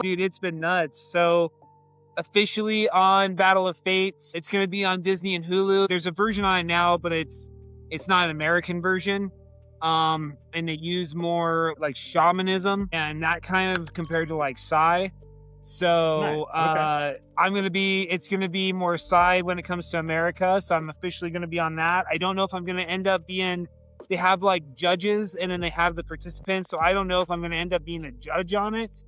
Dude, it's been nuts. So officially on Battle of Fates, it's going to be on Disney and Hulu. There's a version on it now, but it's not an American version. And they use more like shamanism and that kind of compared to like Psy. So Nice. Okay. it's going to be more Psy when it comes to America. So I'm officially going to be on that. I don't know if I'm going to end up being, they have like judges and then they have the participants. So I don't know if I'm going to end up being a judge on it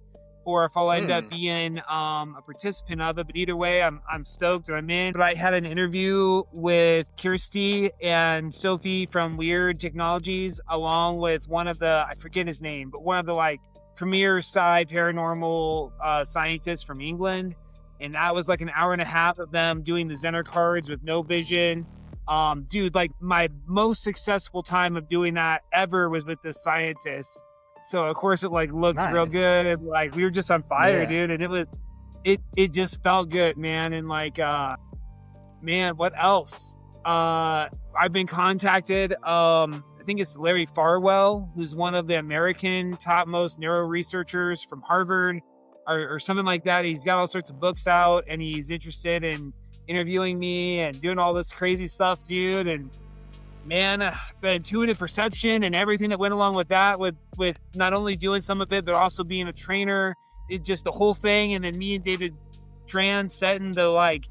or if I'll end up being a participant of it. But either way, I'm stoked and I'm in. But I had an interview with Kirsty and Sophie from Weird Technologies, along with one of the, I forget his name, but one of the like premier sci paranormal scientists from England. And that was like an hour and a half of them doing the Zener cards with no vision. Dude, like my most successful time of doing that ever was with this scientist. So of course it like looked real good and like we were just on fire, dude. And it just felt good, man. And like, man, what else? I've been contacted. I think it's Larry Farwell, who's one of the American topmost neuro researchers from Harvard or something like that. He's got all sorts of books out and he's interested in interviewing me and doing all this crazy stuff, dude. And man, the intuitive perception and everything that went along with that, with not only doing some of it, but also being a trainer, it just the whole thing. And then me and David Tran setting the like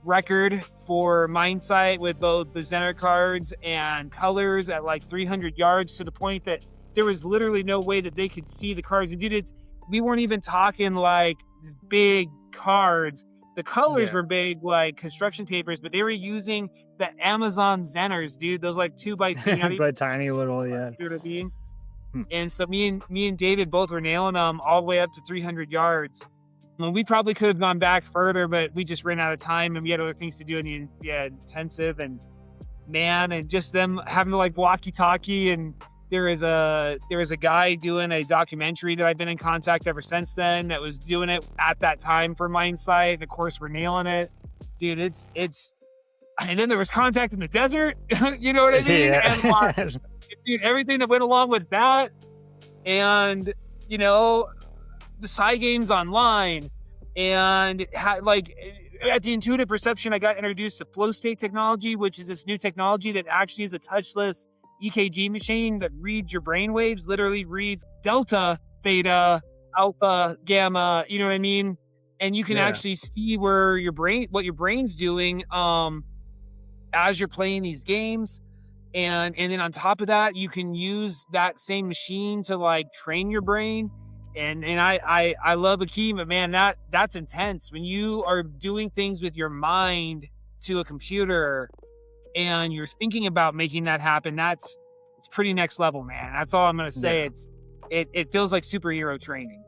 record for Mindsight with both the Zener cards and colors at like 300 yards to the point that there was literally no way that they could see the cards. And dude, we weren't even talking like these big cards. The colors were big, like construction papers, but they were using the Amazon Zeners, dude. Those like 2x2, but tiny little, yeah. You know what I mean? And so me and David both were nailing them all the way up to 300 yards. Well, we probably could have gone back further, but we just ran out of time and we had other things to do in the intensive. And man, and just them having to like walkie-talkie. And there is a guy doing a documentary that I've been in contact ever since then that was doing it at that time for Mindsight. And of course we're nailing it, dude. It's, and then there was Contact in the Desert, you know what I mean? Yeah. And dude, everything that went along with that. And, you know, the Psy games online and like at the intuitive perception, I got introduced to flow state technology, which is this new technology that actually is a touchless EKG machine that reads your brain waves, literally reads delta, theta, alpha, gamma, you know what I mean? And you can actually see what your brain's doing as you're playing these games. And then on top of that, you can use that same machine to like train your brain. And I love Akeem, but man, that's intense. When you are doing things with your mind to a computer and you're thinking about making that happen, it's pretty next level, man. That's all I'm gonna say. It feels like superhero training.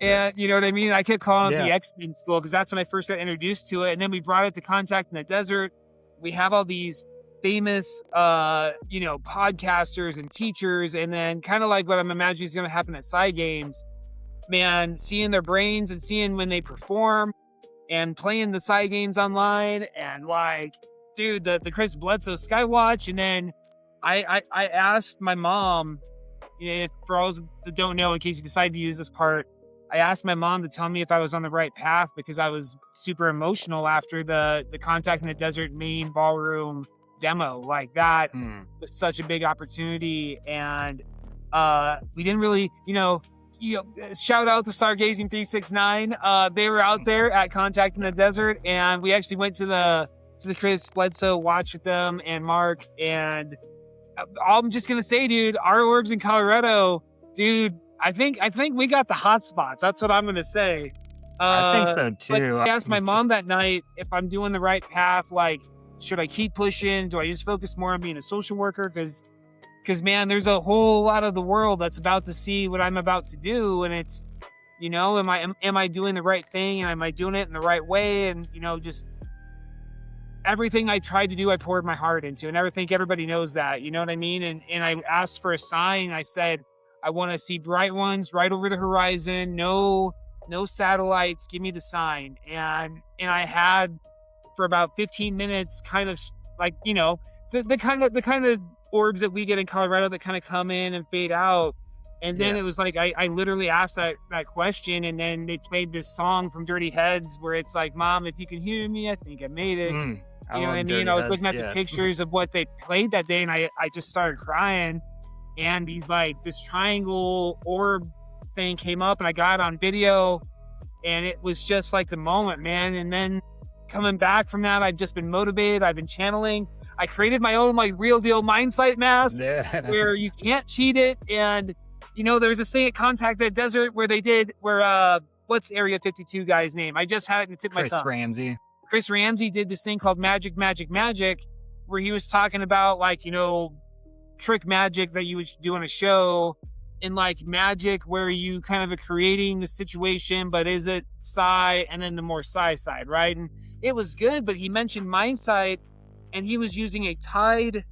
And you know what I mean? I kept calling it the X-Men school because that's when I first got introduced to it. And then we brought it to Contact in the Desert. We have all these famous podcasters and teachers, and then kind of like what I'm imagining is gonna happen at Psy Games. Man, seeing their brains and seeing when they perform and playing the Psy games online and like, dude, the Chris Bledsoe Skywatch. And then I asked my mom, for all those that don't know, in case you decide to use this part, I asked my mom to tell me if I was on the right path because I was super emotional after the Contact in the Desert main ballroom demo. Like that was such a big opportunity. And we didn't really, shout out to Stargazing 369. They were out there at Contact in the Desert, and we actually went to the Chris Bledsoe watch with them and Mark. And I'm just gonna say, dude, our Orbs in Colorado, dude, I think we got the hot spots. That's what I'm gonna say. I think so too. I asked my mom that night if I'm doing the right path. Like, should I keep pushing? Do I just focus more on being a social worker? Because man, there's a whole lot of the world that's about to see what I'm about to do, and it's, am I doing the right thing, and am I doing it in the right way? And just everything I tried to do, I poured my heart into, and I think everybody knows that. You know what I mean? And I asked for a sign. I said, I want to see bright ones right over the horizon. No satellites. Give me the sign. And I had for about 15 minutes, kind of like the kind of orbs that we get in Colorado that kind of come in and fade out. And then it was like, I literally asked that question, and then they played this song from Dirty Heads where it's like, Mom, if you can hear me, I think I made it. You know what I mean? I was looking at the pictures of what they played that day, and I just started crying. And this triangle orb thing came up, and I got it on video, and it was just like the moment, man. And then coming back from that, I've just been motivated. I've been channeling. I created my own real deal Mindsight mask where you can't cheat it. And there's a thing at Contact the Desert where they did what's Area 52 guy's name? I just had it in the tip of my tongue. Ramsay. Chris Ramsay did this thing called Magic, where he was talking about trick magic that you would do on a show, and magic where you kind of are creating the situation, but is it psi, and then the more psi side, right? And it was good, but he mentioned Mindsight, and he was using a Tide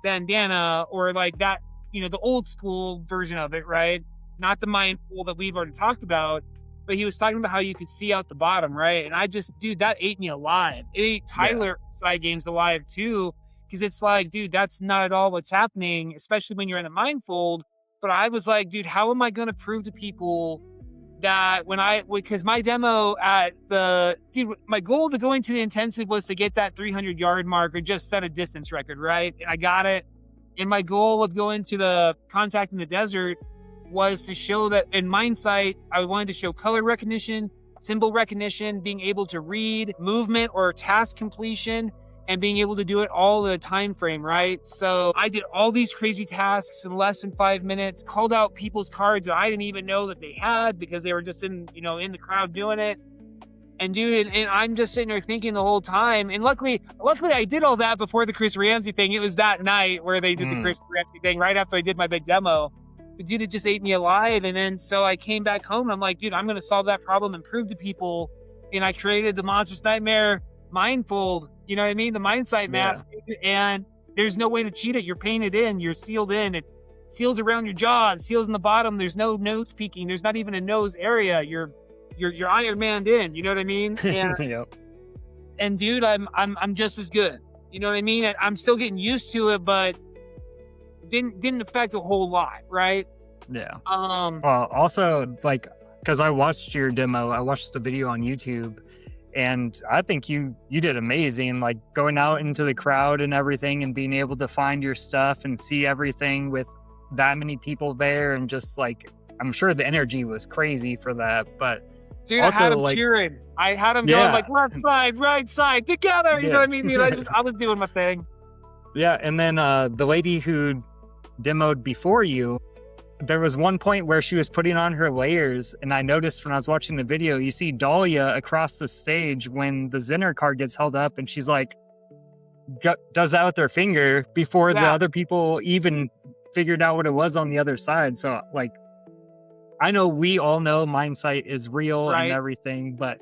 bandana, or that, the old school version of it, right? Not the mindful that we've already talked about, but he was talking about how you could see out the bottom, right? And I just, dude, that ate me alive. It ate Tyler side games alive too, because it's like, dude, that's not at all what's happening, especially when you're in the mindfold. But I was like, dude, how am I going to prove to people that because my demo my goal to going to the intensive was to get that 300 yard mark or just set a distance record, right? And I got it. And my goal with going to the Contact in the Desert was to show that in Mindsight, I wanted to show color recognition, symbol recognition, being able to read movement or task completion, and being able to do it all in a time frame, right? So I did all these crazy tasks in less than 5 minutes, called out people's cards that I didn't even know that they had because they were just in the crowd doing it. And dude, and I'm just sitting there thinking the whole time. And luckily I did all that before the Chris Ramsay thing. It was that night where they did the Chris Ramsay thing right after I did my big demo. But dude, it just ate me alive. And then so I came back home and I'm like, dude, I'm going to solve that problem and prove to people. And I created the Monstrous Nightmare Mindfold, you know what I mean? The Mindsight mask. And there's no way to cheat it. You're painted in, you're sealed in. It seals around your jaw, it seals in the bottom. There's no nose peeking. There's not even a nose area. You're Iron Man'd in, you know what I mean? And, and dude, I'm just as good. You know what I mean? I'm still getting used to it, but didn't affect a whole lot, right? Yeah. Well, also because I watched your demo, I watched the video on YouTube, and I think you did amazing. Going out into the crowd and everything, and being able to find your stuff and see everything with that many people there, and just I'm sure the energy was crazy for that, but. Dude, also, I had him cheering. I had him going left side, right side, together. You know what I mean? Dude, I was doing my thing. Yeah, and then the lady who demoed before you, there was one point where she was putting on her layers, and I noticed when I was watching the video, you see Dahlia across the stage when the Zener card gets held up, and she's does that with her finger before the other people even figured out what it was on the other side. So I know we all know Mindsight is real and everything, but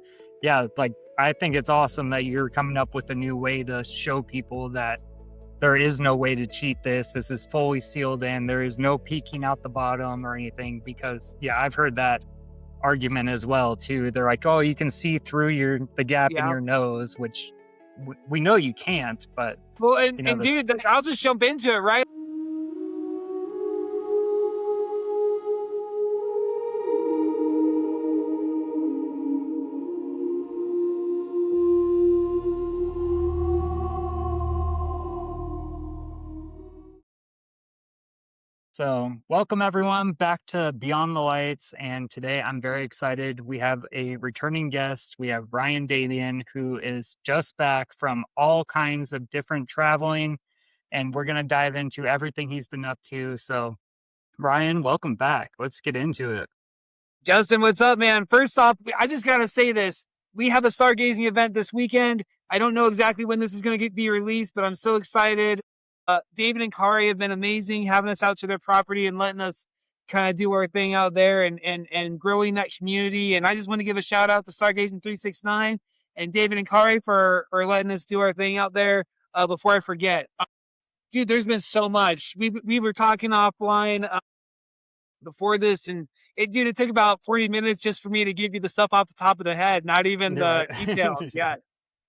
I think it's awesome that you're coming up with a new way to show people that there is no way to cheat this. This is fully sealed in. There is no peeking out the bottom or anything, because I've heard that argument as well too. They're like, oh, you can see through the gap in your nose, which we know you can't, but well, and dude, I'll just jump into it, right? So welcome everyone back to Beyond the Lights, and today I'm very excited. We have a returning guest. We have Ryan Desbien, who is just back from all kinds of different traveling, and we're going to dive into everything he's been up to. So Ryan, welcome back. Let's get into it. Justin, what's up, man? First off, I just got to say this. We have a stargazing event this weekend. I don't know exactly when this is going to be released, but I'm so excited. David and Kari have been amazing, having us out to their property and letting us kind of do our thing out there and growing that community. And I just want to give a shout out to Stargazing 369 and David and Kari for letting us do our thing out there. Before I forget, dude, there's been so much. We were talking offline before this, and it took about 40 minutes just for me to give you the stuff off the top of the head, not even the details yet.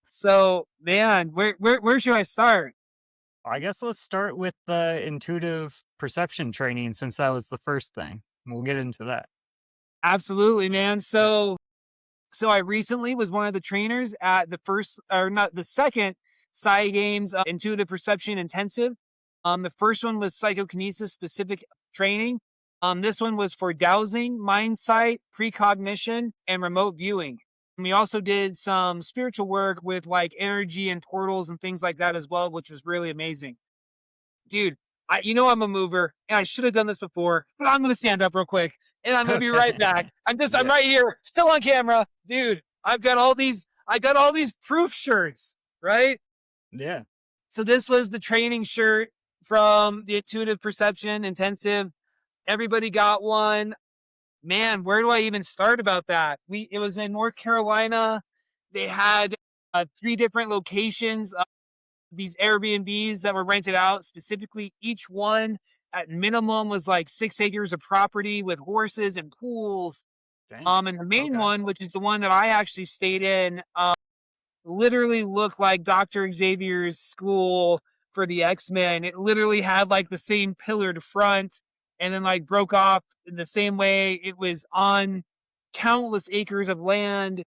So, man, where should I start? I guess let's start with the intuitive perception training, since that was the first thing. We'll get into that. Absolutely, man. So I recently was one of the trainers at the second Psy Games Intuitive Perception Intensive. The first one was Psychokinesis specific training. This one was for dowsing, Mindsight, precognition, and remote viewing. And we also did some spiritual work with like energy and portals and things like that as well, which was really amazing. Dude, I'm a mover, and I should have done this before, but I'm going to stand up real quick, and I'm going to be right back. I'm right here, still on camera. Dude, I got all these proof shirts, right? Yeah. So this was the training shirt from the Intuitive Perception Intensive. Everybody got one. Man, where do I even start about that? It was in North Carolina. They had 3 different locations. These Airbnbs that were rented out, specifically each one at minimum was like 6 acres of property with horses and pools. Dang. And the main one, which is the one that I actually stayed in, literally looked like Dr. Xavier's school for the X-Men. It literally had like the same pillared front and then like broke off in the same way. It was on countless acres of land.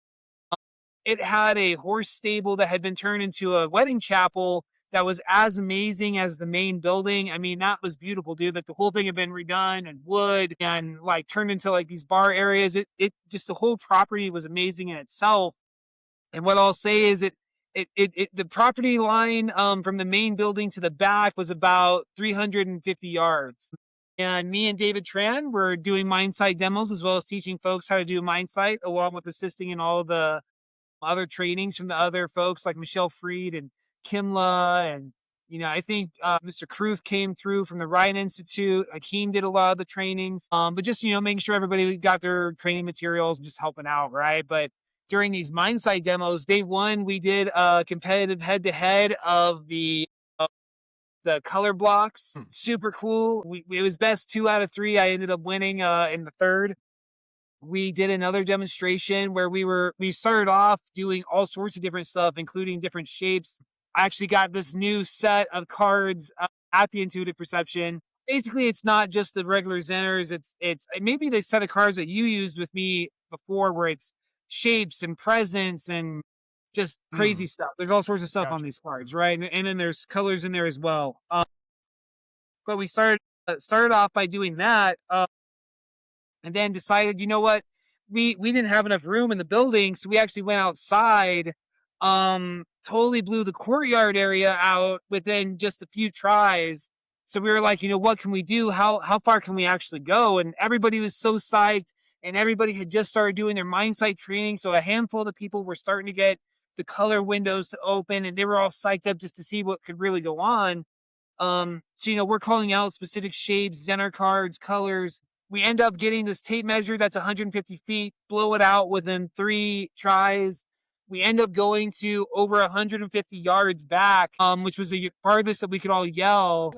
It had a horse stable that had been turned into a wedding chapel that was as amazing as the main building. I mean, that was beautiful, dude. Like the whole thing had been redone and wood and like turned into like these bar areas. It just, the whole property was amazing in itself. And what I'll say is the property line from the main building to the back was about 350 yards. And me and David Tran were doing Mindsight demos as well as teaching folks how to do Mindsight, along with assisting in all the other trainings from the other folks like Michelle Freed and Kimla. And, I think Mr. Kruth came through from the Ryan Institute. Hakeem did a lot of the trainings, but just, making sure everybody got their training materials and just helping out, right? But during these Mindsight demos, day 1, we did a competitive head-to-head of the color blocks. Super cool. It was best 2 out of 3. I ended up winning in the third. We did another demonstration where we started off doing all sorts of different stuff, including different shapes. I actually got this new set of cards at the Intuitive Perception. Basically, it's not just the regular Zeners. It's maybe the set of cards that you used with me before, where it's shapes and presence and just crazy stuff. There's all sorts of stuff on these cards, right? And then there's colors in there as well. But we started off by doing that. And then decided, you know what, we didn't have enough room in the building, so we actually went outside, totally blew the courtyard area out within just a few tries. So we were like, what can we do? How far can we actually go? And everybody was so psyched, and everybody had just started doing their Mindsight training. So a handful of the people were starting to get the color windows to open, and they were all psyched up just to see what could really go on. So, we're calling out specific shapes, Zener cards, colors. We end up getting this tape measure that's 150 feet, blow it out within 3 tries. We end up going to over 150 yards back, which was the farthest that we could all yell.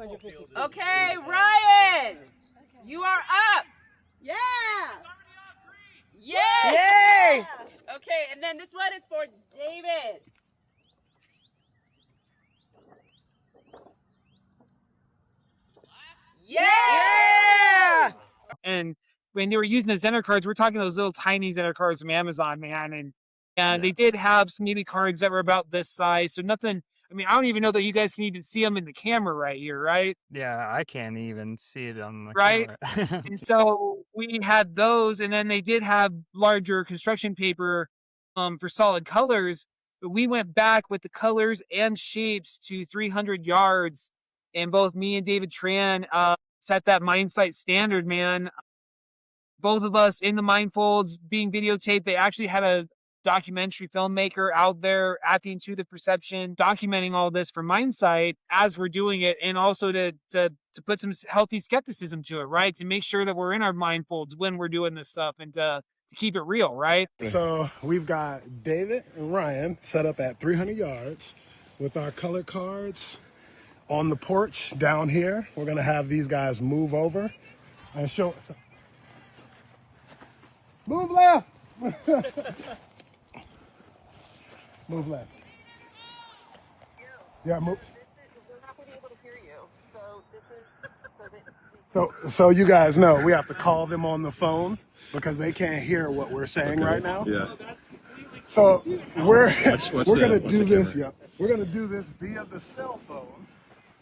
Okay, Ryan, you are up. Yeah. Yes. Yay. Okay, and then this one is for David. Yeah. And when they were using the Zener cards, we're talking those little tiny Zener cards from Amazon, man. And they did have some maybe cards that were about this size. So nothing, I don't even know that you guys can even see them in the camera right here, right? Yeah, I can't even see it on the right? camera. And so we had those, and then they did have larger construction paper for solid colors. But we went back with the colors and shapes to 300 yards. And both me and David Tran set that Mindsight standard, man. Both of us in the Mindfolds being videotaped. They actually had a documentary filmmaker out there at the Intuitive Perception documenting all this for Mindsight as we're doing it, and also to put some healthy skepticism to it, right? To make sure that we're in our Mindfolds when we're doing this stuff, and to keep it real, right? So we've got David and Ryan set up at 300 yards with our color cards on the porch down here. We're gonna have these guys move over and show. Move left. Move left. Yeah, move. We're not going to be able to hear you. So So you guys know we have to call them on the phone because they can't hear what we're saying right now. Yeah. So we're Watch we're gonna the do this. camera. Yeah, we're gonna do this via the cell phone.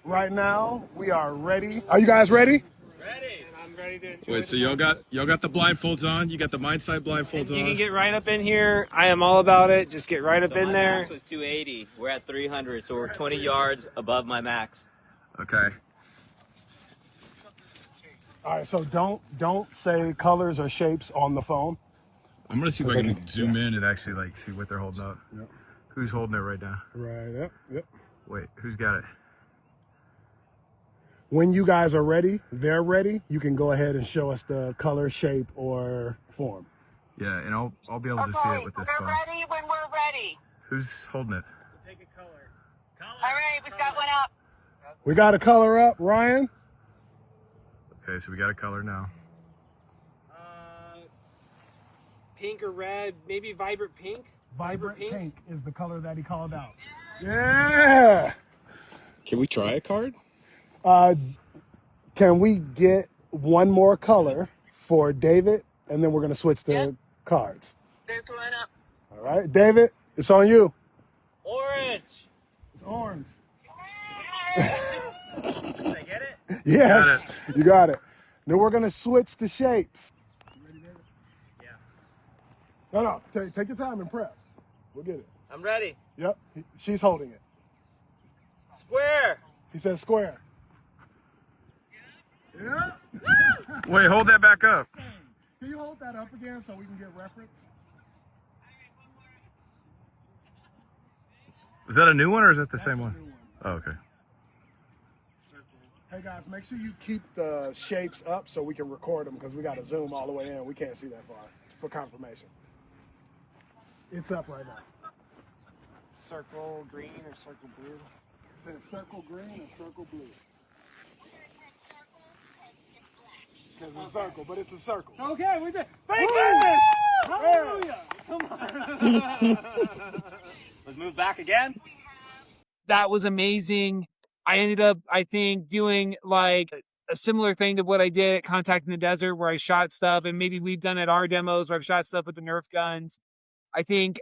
Right now, we are ready. Are you guys ready? Ready. And I'm ready to enjoy. Wait, so y'all got the blindfolds on? You got the Mindsight blindfolds You on? can get right up in here. I am all about it. Just get right up in My there. max was 280. We're at 300, so we're 20 yards above my max. Okay. All right. So don't say colors or shapes on the phone. I'm gonna see if I Okay. can zoom in and actually like see what they're holding up. Yep. Who's holding it right now? Right. Yep. Yep. Wait, who's got it? When you guys are ready, they're ready. You can go ahead and show us the color, shape, or form. Yeah, and I'll be able to see it with this we're phone. ready when we're ready. Who's holding it? Take a color. All right, we've got one up. We got a color up, Ryan. Okay, so we got a color now. Pink or red, maybe vibrant pink. Vibrant pink is the color that he called out. Yeah. Can we try a card? Can we get one more color for David, and then we're gonna switch the Yep. cards. There's one up. All right, David, it's on you. Orange. It's orange. Did I get it? Yes, you got it. Then we're gonna switch the shapes. You ready, David? Yeah. No, take your time and prep. We'll get it. I'm ready. Yep, she's holding it. Square. He says square. Yeah. Wait, hold that back up. Can you hold that up again so we can get reference? Is that a new one or is that the That's same a one? new one. Oh, okay. Hey guys, make sure you keep the shapes up so we can record them because we got to zoom all the way in. We can't see that far for confirmation. It's up right now. Circle green or circle blue. It says circle green and circle blue. Because it's a circle, but it's a circle. Okay, we did. Thank goodness! Hallelujah! Come on. Let's move back again. That was amazing. I ended up, I think, doing like a similar thing to what I did at Contact in the Desert, where I shot stuff, and maybe we've done at our demos where I've shot stuff with the Nerf guns. I think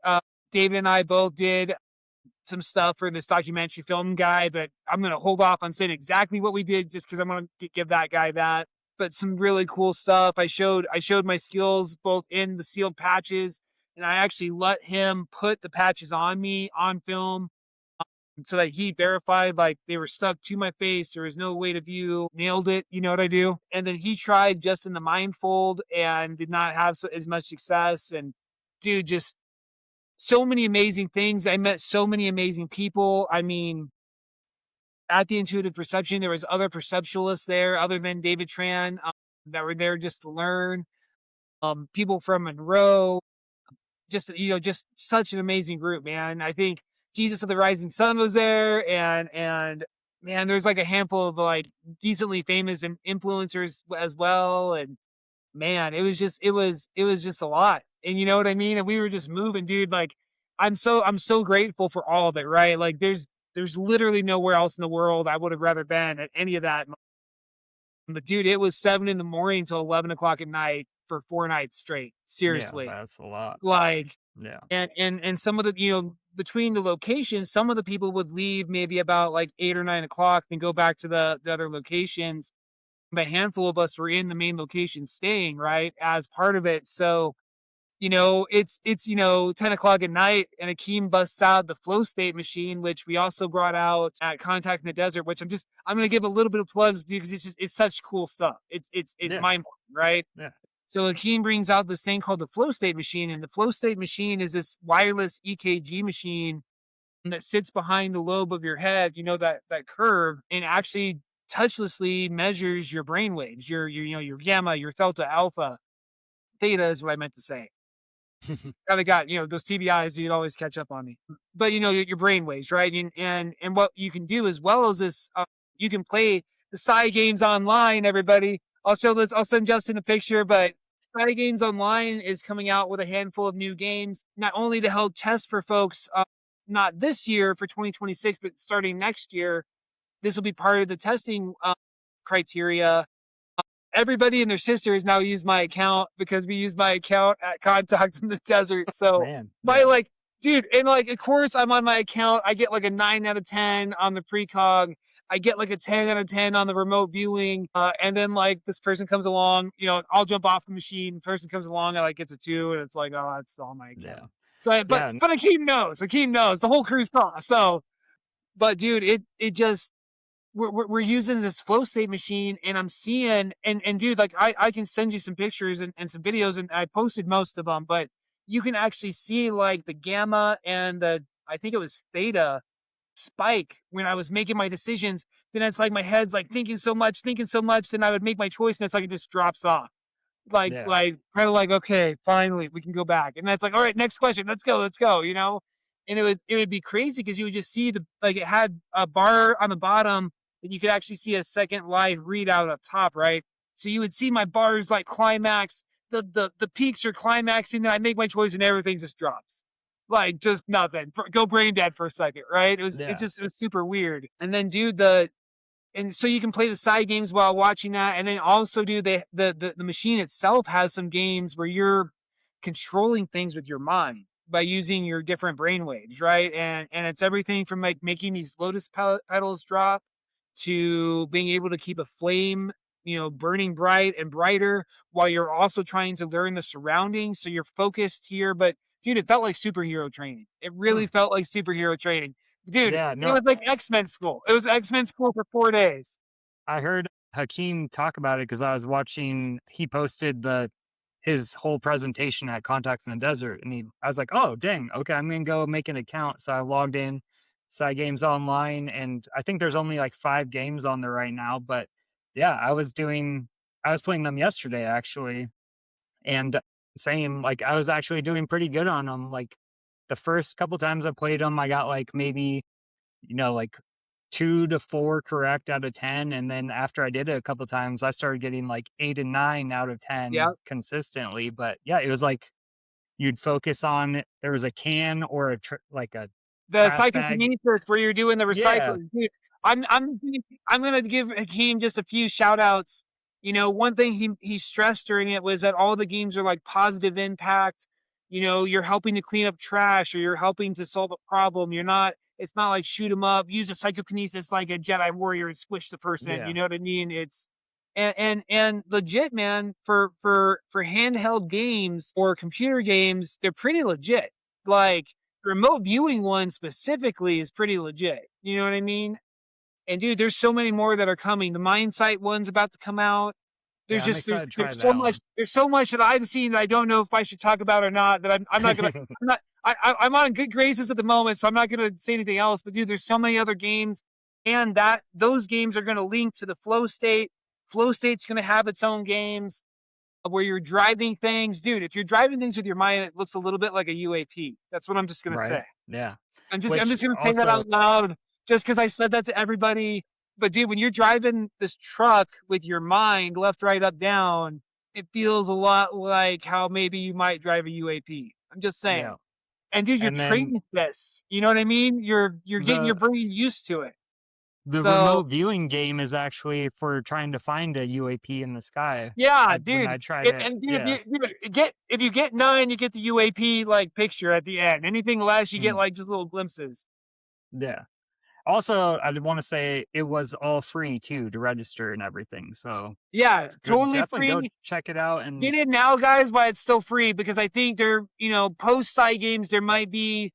David and I both did some stuff for this documentary film guy, but I'm going to hold off on saying exactly what we did just because I'm going to give that guy that. But some really cool stuff. I showed my skills both in the sealed patches, and I actually let him put the patches on me on film so that he verified like they were stuck to my face. There was no way to view. Nailed it. You know what I do? And then he tried just in the mindfold and did not have as much success. And dude, just so many amazing things. I met so many amazing people. I mean, at the Intuitive Perception, there was other perceptualists there other than David Tran that were there just to learn. People from Monroe, just such an amazing group, man. I think Jesus of the Rising Sun was there, and man, there's like a handful of like decently famous influencers as well. And man, it was just a lot. And you know what I mean? And we were just moving, dude. Like I'm so grateful for all of it, right? Like there's literally nowhere else in the world I would have rather been at any of that. But dude, it was 7 a.m. till 11 o'clock at night for 4 nights straight. Seriously. Yeah, that's a lot. Like, Yeah. and some of the, between the locations, some of the people would leave maybe about like 8 or 9 o'clock and go back to the other locations. But a handful of us were in the main location staying, right, as part of it. So, it's 10 o'clock at night and Akeem busts out the flow state machine, which we also brought out at Contact in the Desert, which I'm going to give a little bit of plugs, dude, because it's such cool stuff. It's Yeah. mind-blowing, right? Yeah. So Akeem brings out this thing called the flow state machine, and the flow state machine is this wireless EKG machine that sits behind the lobe of your head, that curve, and actually touchlessly measures your brain waves, your gamma, your delta, alpha, theta is what I meant to say. Kind of got, those TBIs, dude, always catch up on me. But your brain waves, right? And what you can do as well as this, you can play the Psy games online, everybody. I'll send Justin a picture, but Psy Games Online is coming out with a handful of new games, not only to help test for folks, not this year for 2026, but starting next year. This will be part of the testing criteria. Everybody and their sister has now used my account because we use my account at Contact in the Desert. So Man, my like, dude, and like, of course, I'm on my account. I get like a 9 out of 10 on the precog. I get like a 10 out of 10 on the remote viewing. And then like this person comes along, I'll jump off the machine. Person comes along and like gets a 2, and it's like, oh, that's still on my account. Yeah. So, but Akeem knows. Akeem knows. The whole crew saw. So, but dude, it just. We're using this flow state machine, and I'm seeing, and dude, like I can send you some pictures and some videos, and I posted most of them, but you can actually see like the gamma and I think it was theta spike when I was making my decisions. Then it's like my head's like thinking so much, then I would make my choice, and it's like it just drops off. Like kind of like, okay, finally we can go back. And that's like, all right, next question, let's go, And it would be crazy because you would just see it had a bar on the bottom, and you could actually see a second live readout up top, right? So you would see my bars like climax, the peaks are climaxing, then I make my choice and everything just drops. Like just nothing. Go brain dead for a second, right? It was super weird. And then and so you can play the side games while watching that. And then also the machine itself has some games where you're controlling things with your mind by using your different brain waves, right? And it's everything from like making these lotus petals drop to being able to keep a flame, burning bright and brighter while you're also trying to learn the surroundings. So you're focused here, but dude, it felt like superhero training. It really felt like superhero training. Dude, it was like X-Men school. It was X-Men school for 4 days. I heard Hakeem talk about it because I was watching, he posted his whole presentation at Contact in the Desert, and I was like, oh, dang, okay, I'm going to go make an account. So I logged in, Side Games Online, and I think there's only like 5 games on there right now. But yeah, I was playing them yesterday, actually. And same, like I was actually doing pretty good on them. Like the first couple times I played them, I got like maybe, like 2 to 4 correct out of 10. And then after I did it a couple times, I started getting like 8 and 9 out of 10 consistently. But yeah, it was like you'd focus on, there was a can or the psychokinesis where you're doing the recycling. Dude, I'm gonna give Hakeem just a few shout outs. One thing he stressed during it was that all the games are like positive impact. You're helping to clean up trash, or you're helping to solve a problem. It's not like shoot 'em up, use a psychokinesis like a Jedi warrior and squish the person. You know what I mean? It's and legit, man, for handheld games or computer games, they're pretty legit. Like the remote viewing one specifically is pretty legit. You know what I mean? And dude, there's so many more that are coming. The Mindsight one's about to come out. There's there's so much. There's so much that I've seen that I don't know if I should talk about or not. That I'm not gonna. I'm on good graces at the moment, so I'm not gonna say anything else. But dude, there's so many other games, and those games are gonna link to the flow state. Flow state's gonna have its own games where you're driving things, dude. If you're driving things with your mind, it looks a little bit like a UAP. That's what I'm just gonna say. Yeah. I'm just gonna say that out loud, just because I said that to everybody. But dude, when you're driving this truck with your mind left, right, up, down, it feels a lot like how maybe you might drive a UAP. I'm just saying. Yeah. And dude, you're training this. You know what I mean? You're getting your brain used to it. The remote viewing game is actually for trying to find a UAP in the sky. Yeah, dude. I tried it. If you get 9, you get the UAP like picture at the end. Anything less, you get like just little glimpses. Yeah. Also, I want to say it was all free too to register and everything. So yeah, totally free. Go check it out and get in now, guys. While it's still free, because I think post side games there might be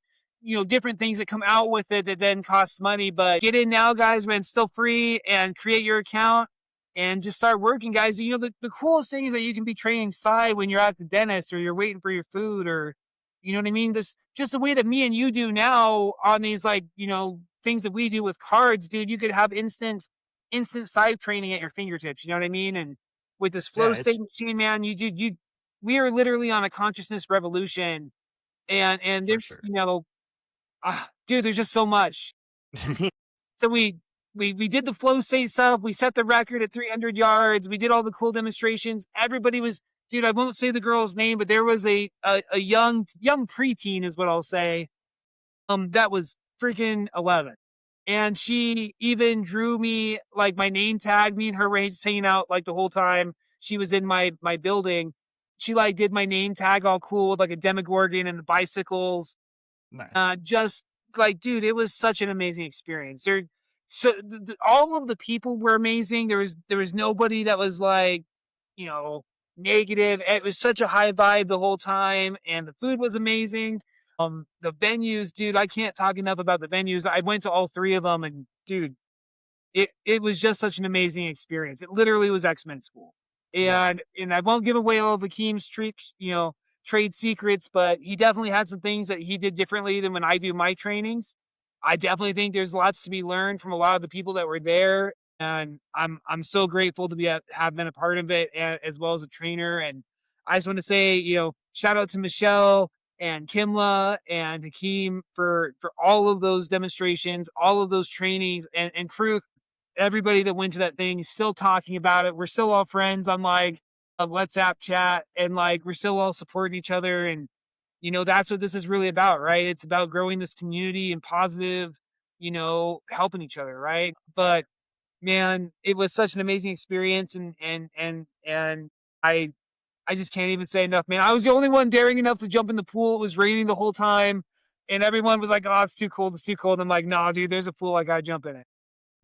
different things that come out with it that then cost money. But get in now, guys, when it's still free, and create your account and just start working, guys. The coolest thing is that you can be training side when you're at the dentist or you're waiting for your food, or you know what I mean. This just the way that me and you do now on these things that we do with cards, dude. You could have instant side training at your fingertips. You know what I mean? And with this flow state machine, man, we are literally on a consciousness revolution, and there's dude, there's just so much. So we did the flow state stuff. We set the record at 300 yards. We did all the cool demonstrations. Everybody was, dude, I won't say the girl's name, but there was a young preteen is what I'll say. That was freaking 11. And she even drew me like my name tag. Me and her were just hanging out like the whole time she was in my building. She like did my name tag all cool with like a Demogorgon and the bicycles. Nice. Just like, dude, it was such an amazing experience. So all of the people were amazing. There was nobody that was like, you know, negative. It was such a high vibe the whole time, and the food was amazing. The venues, dude, I can't talk enough about the venues. I went to all three of them, and dude, it was just such an amazing experience. It literally was X-Men school. And I won't give away all of Akeem's tricks, trade secrets, but he definitely had some things that he did differently than when I do my trainings. I definitely think there's lots to be learned from a lot of the people that were there, and I'm so grateful to have been a part of it, as well as a trainer. And I just want to say, shout out to Michelle and Kimla and Hakeem for all of those demonstrations, all of those trainings, and crew. Everybody that went to that thing is still talking about it. We're still all friends on like a WhatsApp chat, and like we're still all supporting each other. And that's what this is really about, right? It's about growing this community and positive, helping each other, right? But man, it was such an amazing experience, and I just can't even say enough, man. I was the only one daring enough to jump in the pool. It was raining the whole time, and everyone was like, "Oh, it's too cold. It's too cold." I'm like, "Nah, dude, there's a pool. I gotta jump in it."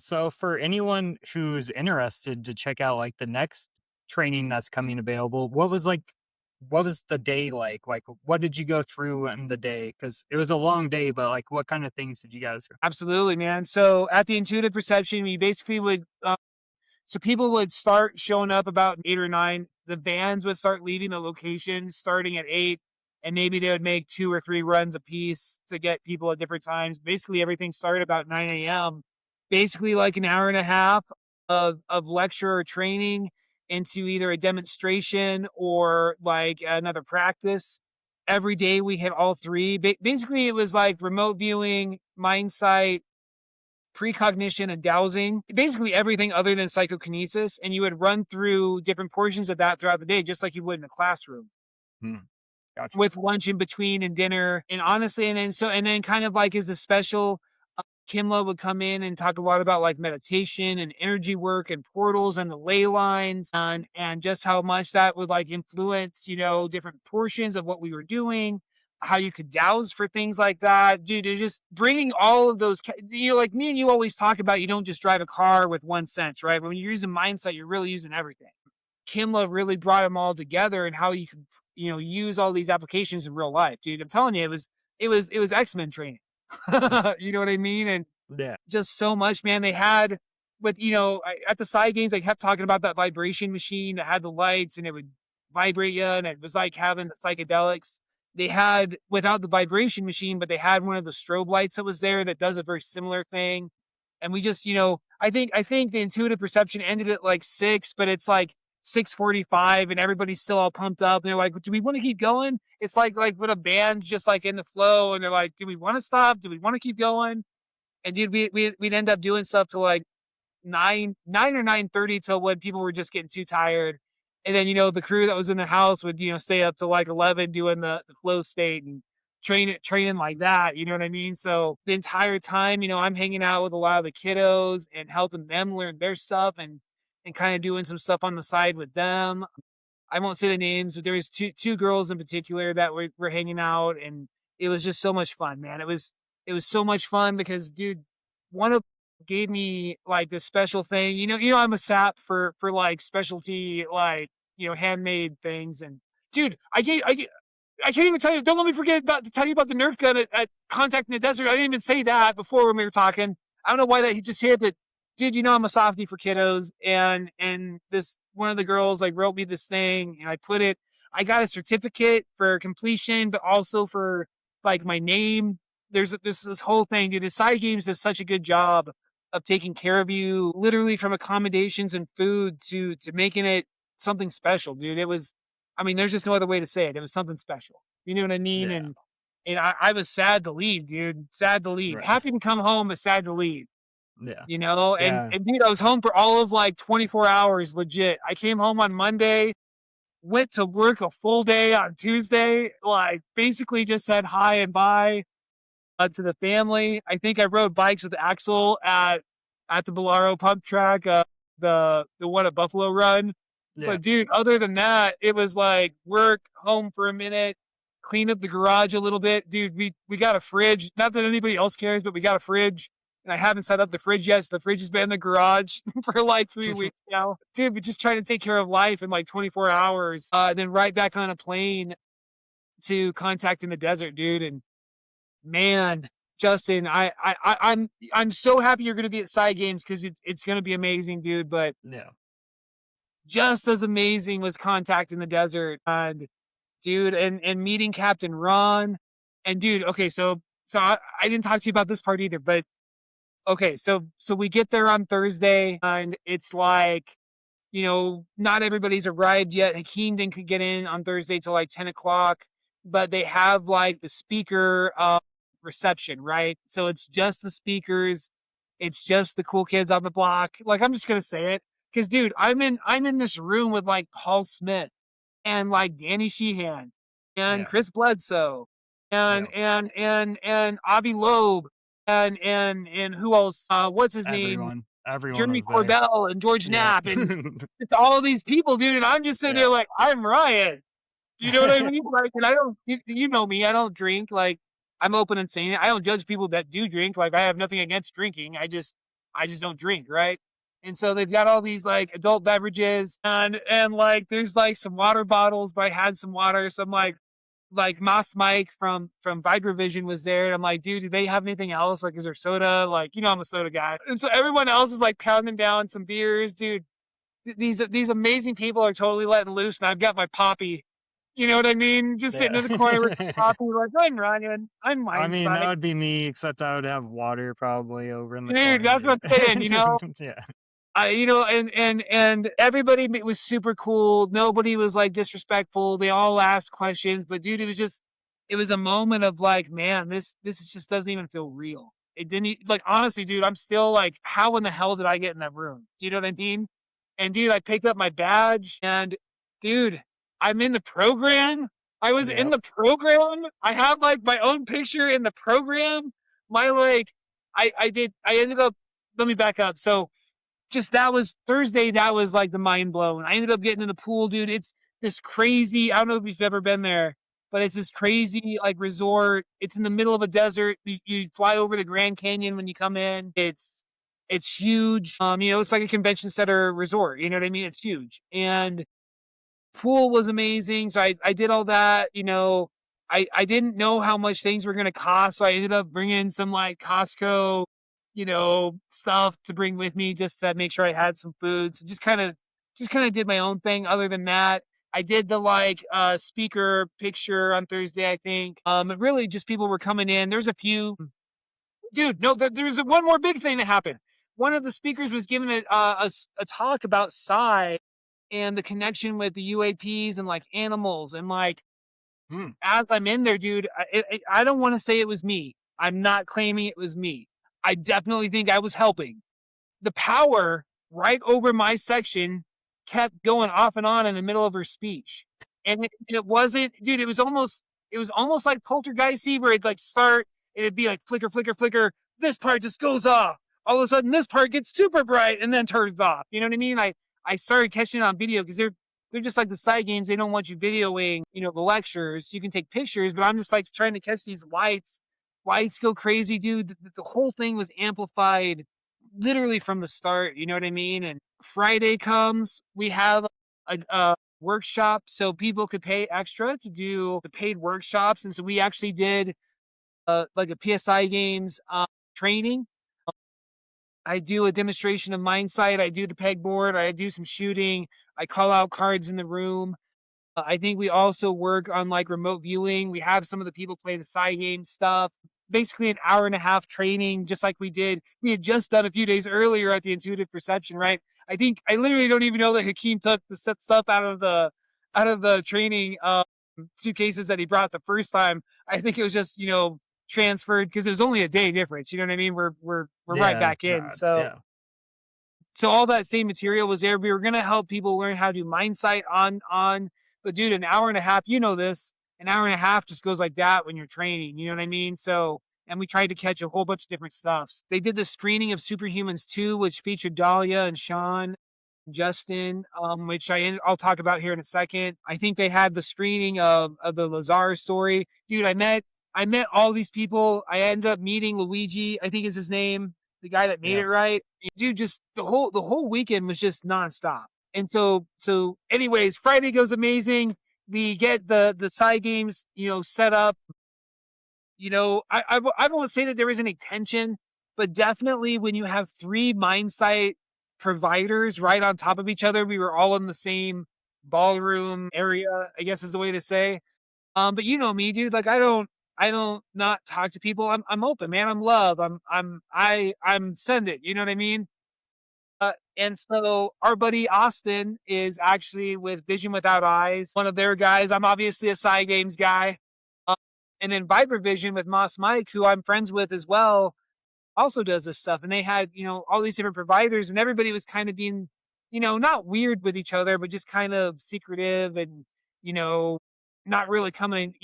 So for anyone who's interested to check out like the next training that's coming available, what was the day like? Like, what did you go through in the day? Because it was a long day, but like, what kind of things did you guys? Absolutely, man. So at the intuitive perception, we basically would, so people would start showing up about 8 or 9. The vans would start leaving the location starting at 8, and maybe they would make 2 or 3 runs a piece to get people at different times. Basically, everything started about 9 a.m. Basically, like an hour and a half of lecture or training into either a demonstration or like another practice. Every day we hit all 3. Basically, it was like remote viewing, Mindsight, precognition, and dowsing. Basically everything other than psychokinesis. And you would run through different portions of that throughout the day, just like you would in a classroom. Gotcha. With lunch in between and dinner. And honestly, and then kind of like as the special, Kimla would come in and talk a lot about like meditation and energy work and portals and the ley lines, and just how much that would like influence, different portions of what we were doing, how you could douse for things like that. Dude, it's just bringing all of those, like me and you always talk about, you don't just drive a car with one sense, right? When you're using Mindsight, you're really using everything. Kimla really brought them all together, and how you could, use all these applications in real life, dude. I'm telling you, it was X-Men training. You know what I mean? And Yeah. just so much, man. They had with, at the side games, I kept talking about that vibration machine that had the lights and it would vibrate you, and it was like having the psychedelics. They had without the vibration machine, but they had one of the strobe lights that was there that does a very similar thing. And we just, I think the intuitive perception ended at like 6, but it's like 6:45 and everybody's still all pumped up, and they're like, do we want to keep going? It's like when a band's just like in the flow and they're like, do we want to stop? Do we want to keep going? And dude, we'd end up doing stuff to like 9 or 9:30 till when people were just getting too tired. And then, the crew that was in the house would, stay up to like 11 doing the flow state and training like that. You know what I mean? So the entire time, I'm hanging out with a lot of the kiddos and helping them learn their stuff, and kind of doing some stuff on the side with them. I won't say the names, but there was two girls in particular that were hanging out, and it was just so much fun, man. It was so much fun because, dude, one of gave me like this special thing. I'm a sap for like specialty, like, handmade things. And dude, I can't even tell you. Don't let me forget to tell you about the Nerf gun at Contact in the Desert. I didn't even say that before when we were talking. I don't know why that he just hit, but dude, I'm a softie for kiddos, and this one of the girls like wrote me this thing, and I got a certificate for completion, but also for like my name. There's this whole thing, dude. The side games does such a good job of taking care of you, literally from accommodations and food to making it something special, dude. There's just no other way to say it. It was something special. You know what I mean? Yeah. And I was sad to leave, dude. Sad to leave. Right. Happy to come home, but sad to leave. Yeah. And dude, I was home for all of like 24 hours, legit. I came home on Monday, went to work a full day on Tuesday, like basically just said hi and bye. to the family. I think I rode bikes with Axel at the Bolaro pump track, the one at Buffalo Run. Yeah. But dude, other than that, it was like work, home for a minute, clean up the garage a little bit. Dude, we got a fridge. Not that anybody else cares, but we got a fridge. And I haven't set up the fridge yet, so the fridge has been in the garage for like 3 weeks now. Dude, we're just trying to take care of life in like 24 hours. Then right back on a plane to contact in the desert, dude. And man, Justin, I'm so happy you're gonna be at Side Games because it's gonna be amazing, dude. But Yeah. just as amazing was contact in the desert, and dude, and meeting Captain Ron. And dude, okay, so I didn't talk to you about this part either, but okay, so we get there on Thursday, and it's like, not everybody's arrived yet. Hakeem didn't get in on Thursday till like 10 o'clock, but they have like the speaker reception, right? So it's just the speakers, it's just the cool kids on the block. Like, I'm just gonna say it, because dude, I'm in this room with like Paul Smith and like Danny Sheehan and Yeah. Chris Bledsoe and Avi Loeb and who else? What's his name? Everyone Jeremy was there. Corbell and George Yeah. Knapp and it's all these people, dude. And I'm just sitting there like, I'm Ryan. You know what I mean? Like, and I don't, you know me, I don't drink. Like, I'm open and saying it. I don't judge people that do drink. Like, I have nothing against drinking. I just don't drink, right? And so they've got all these like adult beverages and like there's like some water bottles, but I had some water. So I'm like Moss Mike from Vibravision was there. And I'm like, dude, do they have anything else? Like, is there soda? Like, I'm a soda guy. And so everyone else is like pounding down some beers, dude. These amazing people are totally letting loose. And I've got my Poppy, you know what I mean? Just sitting in the corner with my Poppy, like, I'm Ryan. I'm Mindsight. I mean, that would be me, except I would have water probably over in the dude, corner. that's what I'm saying, Yeah. And everybody was super cool. Nobody was like disrespectful. They all asked questions, but dude, it was a moment of like, man, this just doesn't even feel real. It didn't, like, honestly, dude, I'm still like, how in the hell did I get in that room? Do you know what I mean? And dude, I picked up my badge and dude, I'm in the program. I was in the program. I have like my own picture in the program. My like, I ended up, let me back up. So just that was Thursday. That was like the mind blown. I ended up getting in the pool, dude. It's this crazy, I don't know if you've ever been there, but it's this crazy like resort. It's in the middle of a desert. You fly over the Grand Canyon when you come in. It's huge. It's like a convention center resort. You know what I mean? It's huge. And pool was amazing. So I did all that, I didn't know how much things were going to cost. So I ended up bringing some like Costco, stuff to bring with me just to make sure I had some food. So just kind of did my own thing. Other than that, I did the like speaker picture on Thursday, I think. Really just people were coming in. There's a few, dude, no, there's one more big thing that happened. One of the speakers was giving a talk about psi and the connection with the UAPs and like animals and like, as I'm in there, dude, I don't want to say it was me. I'm not claiming it was me. I definitely think I was helping. The power right over my section kept going off and on in the middle of her speech. And it wasn't, dude, it was almost like poltergeisty where it'd like start, it'd be like flicker, flicker, flicker. This part just goes off. All of a sudden this part gets super bright and then turns off. You know what I mean? I started catching it on video because they're just like the Side Games. They don't want you videoing, the lectures. You can take pictures, but I'm just like trying to catch these lights. Lights go crazy, dude. The whole thing was amplified literally from the start. You know what I mean? And Friday comes, we have a workshop so people could pay extra to do the paid workshops. And so we actually did like a PSI Games training. I do a demonstration of Mindsight. I do the pegboard. I do some shooting. I call out cards in the room. I think we also work on like remote viewing. We have some of the people play the Side Game stuff. Basically an hour and a half training, just like we had just done a few days earlier at the Intuitive Perception, right? I literally don't even know that Hakeem took the stuff out of the training suitcases that he brought the first time. I think it was just, transferred because it was only a day difference. You know what I mean? We're right back in. So all that same material was there. We were going to help people learn how to do Mindsight on, but dude, an hour and a half, this, an hour and a half just goes like that when you're training. You know what I mean? So and we tried to catch a whole bunch of different stuffs. They did the screening of Superhumans 2, which featured Dahlia and Sean, Justin, which I'll talk about here in a second. I think they had the screening of the Lazar story. Dude, I met all these people. I ended up meeting Luigi, I think is his name, the guy that made it, right? Dude, just the whole weekend was just nonstop. And so anyways, Friday goes amazing. We get the side games, set up. I won't say that there is any tension, but definitely when you have 3 Mindsight providers right on top of each other, we were all in the same ballroom area, I guess is the way to say. But you know me, dude, like I don't not talk to people. I'm open, man. I'm love. I'm send it. You know what I mean? And so our buddy Austin is actually with Vision Without Eyes, one of their guys. I'm obviously a side games guy. And then Viper Vision with Moss Mike, who I'm friends with as well, also does this stuff. And they had, all these different providers, and everybody was kind of being, not weird with each other, but just kind of secretive and, not really coming,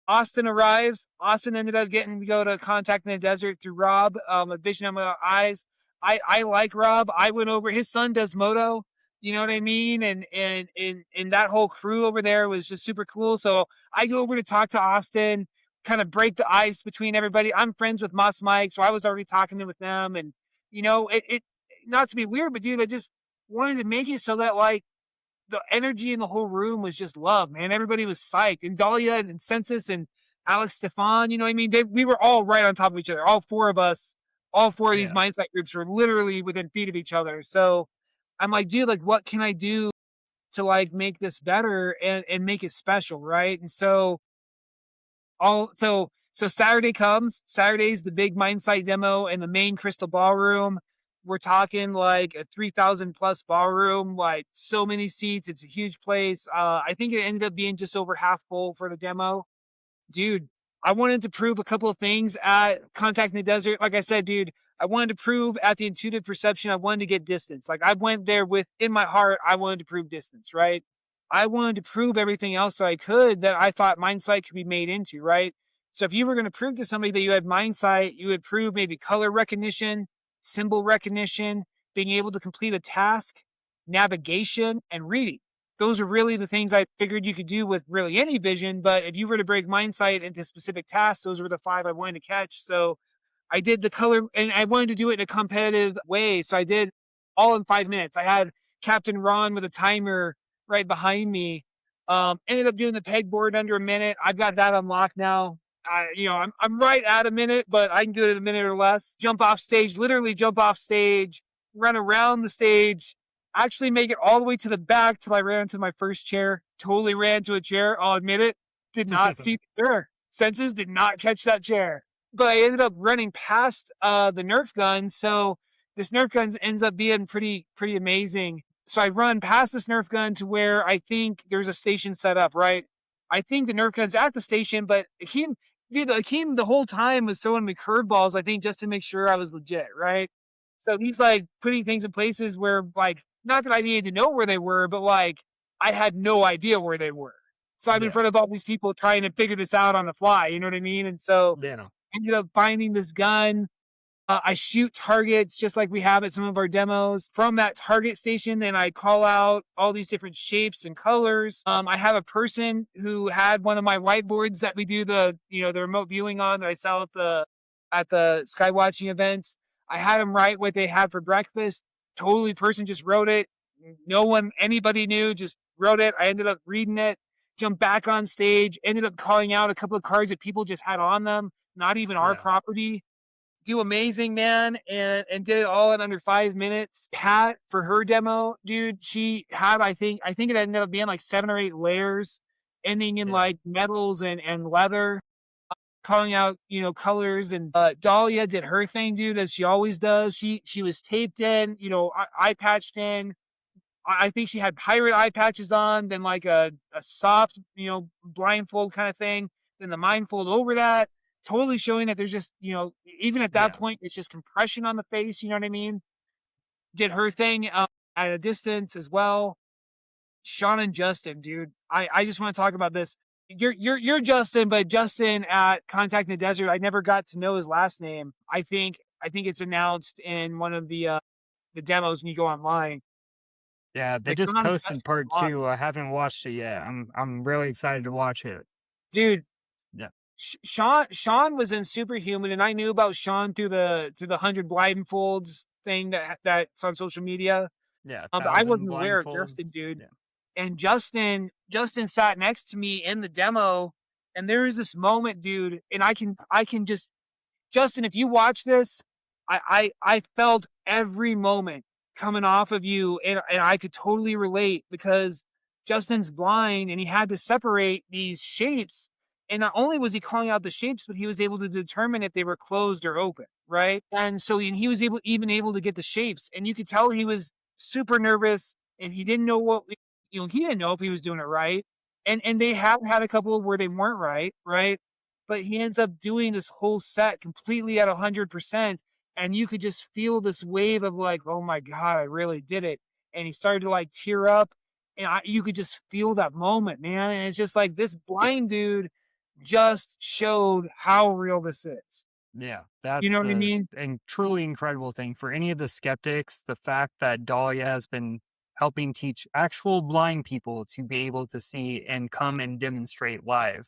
Austin arrives. Austin ended up getting to go to Contact in the Desert through Rob, with Vision Without Eyes. I like Rob. I went over, his son does moto, you know what I mean? And that whole crew over there was just super cool. So I go over to talk to Austin, kind of break the ice between everybody. I'm friends with Moss Mike, so I was already talking with them. And, it not to be weird, but dude, I just wanted to make it so that like the energy in the whole room was just love, man. Everybody was psyched. And Dahlia and Census and Alex Stefan, you know what I mean? We were all right on top of each other. All 4 of us, all 4 of these Mindsight groups were literally within feet of each other. So I'm like, dude, like, what can I do to like make this better and make it special, right? And so Saturday comes. Saturday's the big Mindsight demo in the main Crystal Ballroom. We're talking like a 3,000 plus ballroom, like so many seats. It's a huge place. I think it ended up being just over half full for the demo. Dude, I wanted to prove a couple of things at Contact in the Desert. Like I said, dude, I wanted to prove at the intuitive perception, I wanted to get distance. Like I went there with, in my heart, I wanted to prove distance, right? I wanted to prove everything else that I could that I thought Mindsight could be made into, right? So if you were going to prove to somebody that you had Mindsight, you would prove maybe color recognition, symbol recognition, being able to complete a task, navigation, and reading. Those are really the things I figured you could do with really any vision. But if you were to break Mindsight into specific tasks, those were the 5 I wanted to catch. So I did the color, and I wanted to do it in a competitive way. So I did all in 5 minutes. I had Captain Ron with a timer right behind me. Ended up doing the pegboard under a minute. I've got that unlocked now. I'm right at a minute, but I can do it in a minute or less. Jump off stage, literally jump off stage, run around the stage, actually make it all the way to the back till I ran into my first chair. Totally ran to a chair, I'll admit it. Did not see the chair. Senses did not catch that chair. But I ended up running past the Nerf gun, so this Nerf gun ends up being pretty amazing. So I run past this Nerf gun to where I think there's a station set up, right? I think the Nerf gun's at the station, but Akeem the whole time was throwing me curveballs, I think, just to make sure I was legit, right? So he's like putting things in places where, like, not that I needed to know where they were, but like I had no idea where they were. So I'm in front of all these people trying to figure this out on the fly, you know what I mean? And so ended up finding this gun. I shoot targets just like we have at some of our demos. From that target station, then I call out all these different shapes and colors. I have a person who had one of my whiteboards that we do the remote viewing on that I sell at the Skywatching events. I had him write what they had for breakfast. Totally person just wrote it. Anybody knew, just wrote it. I ended up reading it, jumped back on stage, ended up calling out a couple of cards that people just had on them, not even our property. Do amazing, man, and did it all in under 5 minutes. Pat, for her demo, dude, she had, I think it ended up being like 7 or 8 layers, ending in like metals and leather, calling out, colors. And Dahlia did her thing, dude, as she always does. She was taped in, eye patched in. I think she had pirate eye patches on, then like a soft, blindfold kind of thing, then the mindfold over that. Totally showing that there's just, even at that point, it's just compression on the face. You know what I mean? Did her thing at a distance as well. Sean and Justin, dude. I just want to talk about this. you're Justin, but Justin at Contact in the Desert, I never got to know his last name. I think it's announced in one of the demos when you go online. Yeah, they Like, just Sean posted Justin part Bond. 2. I haven't watched it yet. I'm really excited to watch it. Dude. Yeah. Sean was in Superhuman, and I knew about Sean through the 100 blindfolds thing that's on social media. Yeah, But I 1,000 wasn't aware of Justin, blindfolds. dude. Yeah. And Justin sat next to me in the demo, and there was this moment, dude, and I can just, Justin, if you watch this, I felt every moment coming off of you, and I could totally relate, because Justin's blind and he had to separate these shapes. And not only was he calling out the shapes, but he was able to determine if they were closed or open, right? And so he was able to get the shapes, and you could tell he was super nervous, and he didn't know what, he didn't know if he was doing it right. And they have had a couple where they weren't right? But he ends up doing this whole set completely at 100%. And you could just feel this wave of like, oh my God, I really did it. And he started to like tear up, and you could just feel that moment, man. And it's just like, this blind dude just showed how real this is. Yeah, You that's know what I the mean? truly incredible thing for any of the skeptics. The fact that Dahlia has been helping teach actual blind people to be able to see and come and demonstrate live,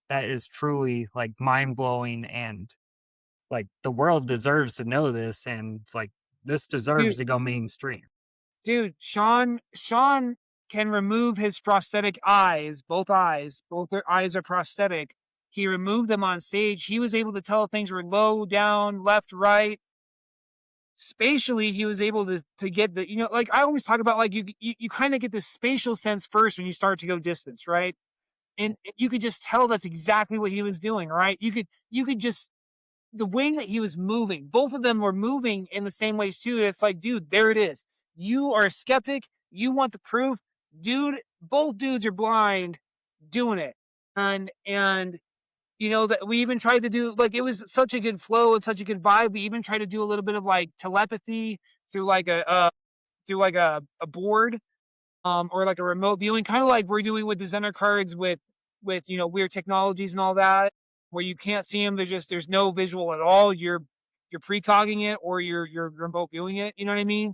that is truly like mind blowing, and like the world deserves to know this, and like this deserves to go mainstream. Dude, Sean can remove his prosthetic eyes, both their eyes are prosthetic. He removed them on stage. He was able to tell if things were low, down, left, right. Spatially, he was able to get the, like I always talk about, like you kind of get this spatial sense first when you start to go distance, right? And you could just tell that's exactly what he was doing, right? You could just, the way that he was moving, both of them were moving in the same ways too. It's like, dude, there it is. You are a skeptic. You want the proof, dude. Both dudes are blind, doing it, and that we even tried to do, like, it was such a good flow and such a good vibe. We even tried to do a little bit of like telepathy through like a board, or like a remote viewing, kind of like we're doing with the Zener cards with weird technologies and all that, where you can't see them. There's no visual at all. You're precogging it, or you're remote viewing it. You know what I mean?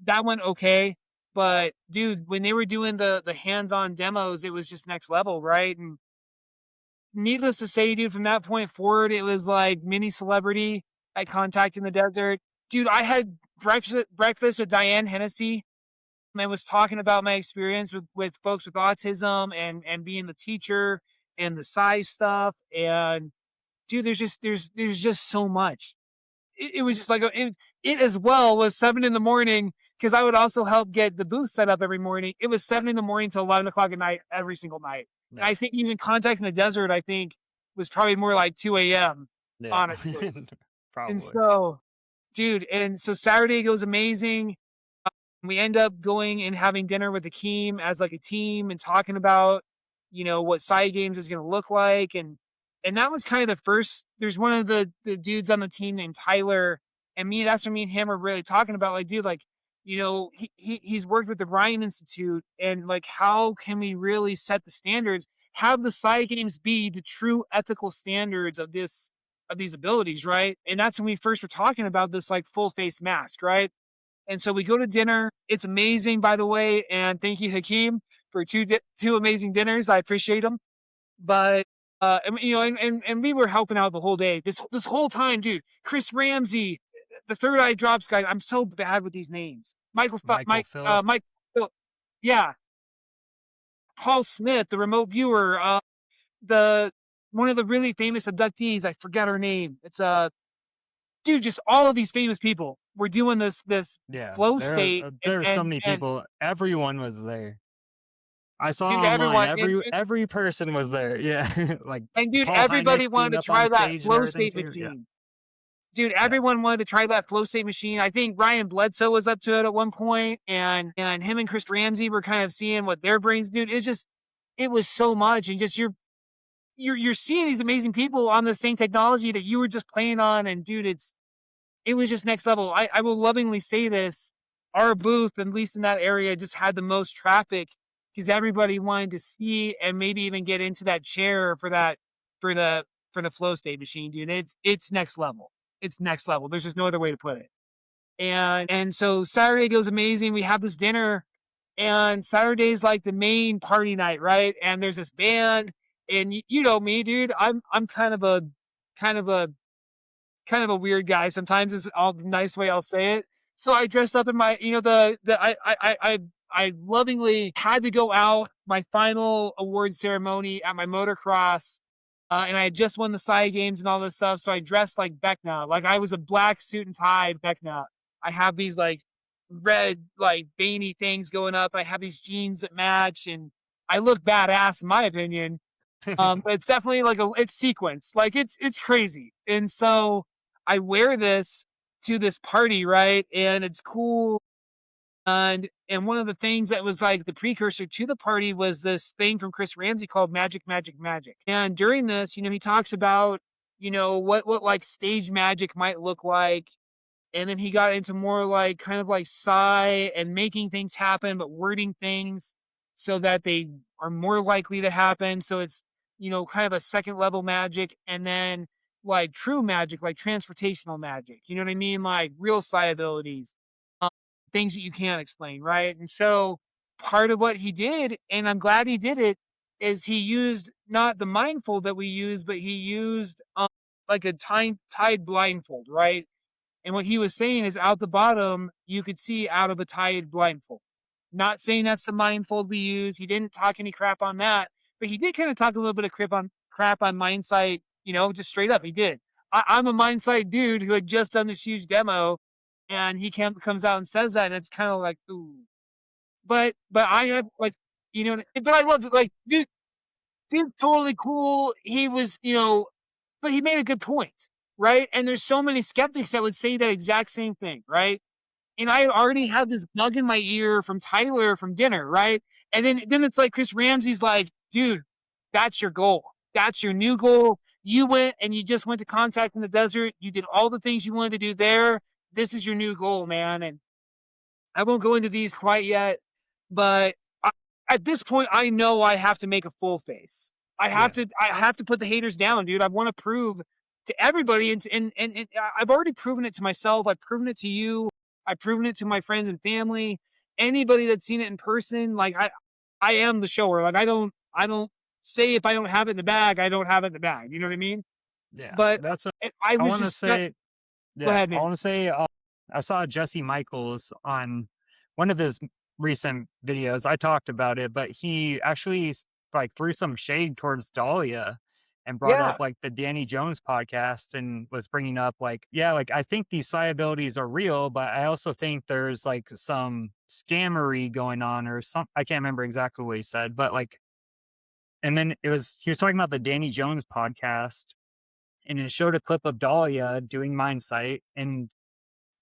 That went okay, but dude, when they were doing the hands-on demos, it was just next level, right? And needless to say, dude, from that point forward, it was like mini celebrity at Contact in the Desert. Dude, I had breakfast with Diane Hennessy. I was talking about my experience with folks with autism and being the teacher and the size stuff. And dude, there's just so much. It was just like, it as well was 7 a.m, because I would also help get the booth set up every morning. It was 7 a.m. to 11 o'clock at night, every single night. Yeah. I think even Contact in the Desert, I think, was probably more like 2 a.m. Yeah. honestly. Probably. And so, dude, Saturday goes amazing. We end up going and having dinner with Akeem as like a team and talking about, what side games is going to look like. And that was kind of the first, there's one of the dudes on the team named Tyler, and that's when me and him are really talking about, like, dude, like, he's worked with the Ryan Institute, and like, how can we really set the standards, have the side games be the true ethical standards of these abilities, right? And that's when we first were talking about this like full face mask, right? And so we go to dinner. It's amazing, by the way. And thank you, Hakeem, for two amazing dinners. I appreciate them. But, and we were helping out the whole day. This whole time, dude, Chris Ramsay, the Third Eye Drops guy. I'm so bad with these names. Mike Phillips. Yeah. Paul Smith, the remote viewer, one of the really famous abductees. I forgot her name. It's dude, just all of these famous people were doing this flow state. There were so many people. Everyone was there. I saw dude, online. Every person was there. Yeah, like, and dude, Paul everybody Hynek wanted to try that flow state machine. Yeah. Dude, everyone wanted to try that flow state machine. I think Ryan Bledsoe was up to it at one point, and him and Chris Ramsay were kind of seeing what their brains do. It was so much, and just you're seeing these amazing people on the same technology that you were just playing on, and dude, it was just next level. I will lovingly say this: our booth, at least in that area, just had the most traffic because everybody wanted to see and maybe even get into that chair for the flow state machine, dude. It's next level. It's next level. There's just no other way to put it. And so Saturday goes amazing. We have this dinner, and Saturday's like the main party night, right? And there's this band, and you know me, dude. I'm kind of a weird guy. Sometimes is all the nice way I'll say it. So I dressed up in my, I lovingly had to go out my final award ceremony at my motocross. And I had just won the Psy games and all this stuff. So I dressed like Beckna. Like I was a black suit and tie Beckna. I have these like red, like veiny things going up. I have these jeans that match, and I look badass in my opinion. But it's definitely like it's sequence. Like it's crazy. And so I wear this to this party, right? And it's cool. And one of the things that was like the precursor to the party was this thing from Chris Ramsay called Magic, Magic, Magic. And during this, he talks about, what like stage magic might look like. And then he got into more like kind of like psi and making things happen, but wording things so that they are more likely to happen. So it's, kind of a second level magic. And then like true magic, like transportational magic, you know what I mean? Like real psi abilities, things that you can't explain, right? And so part of what he did, and I'm glad he did it, is he used not the mindfold that we use, but he used like a tied blindfold, right? And what he was saying is out the bottom, you could see out of a tied blindfold. Not saying that's the mindfold we use. He didn't talk any crap on that, but he did kind of talk a little bit of crap on Mindsight, just straight up. He did. I'm a Mindsight dude who had just done this huge demo, and he comes out and says that, and it's kind of like, ooh. But I have like, but I love it. Like, dude, totally cool. He was, but he made a good point, right? And there's so many skeptics that would say that exact same thing, right? And I already had this bug in my ear from Tyler from dinner, right? And then it's like Chris Ramsay's like, dude, that's your goal. That's your new goal. You went and you just went to Contact in the Desert. You did all the things you wanted to do there. This is your new goal, man. And I won't go into these quite yet, but at this point, I know I have to make a full face. I have to put the haters down, dude. I want to prove to everybody, and I've already proven it to myself. I've proven it to you. I've proven it to my friends and family. Anybody that's seen it in person, like I am the shower. Like I don't say if I don't have it in the bag, I don't have it in the bag. You know what I mean? Yeah. But I want to say, go ahead, man. I want to say, I saw Jesse Michaels on one of his recent videos. I talked about it, but he actually like threw some shade towards Dahlia and brought up like the Danny Jones podcast and was bringing up like, like I think these psi abilities are real, but I also think there's like some scammery going on or some, I can't remember exactly what he said, but like, and then he was talking about the Danny Jones podcast, and it showed a clip of Dahlia doing Mindsight, and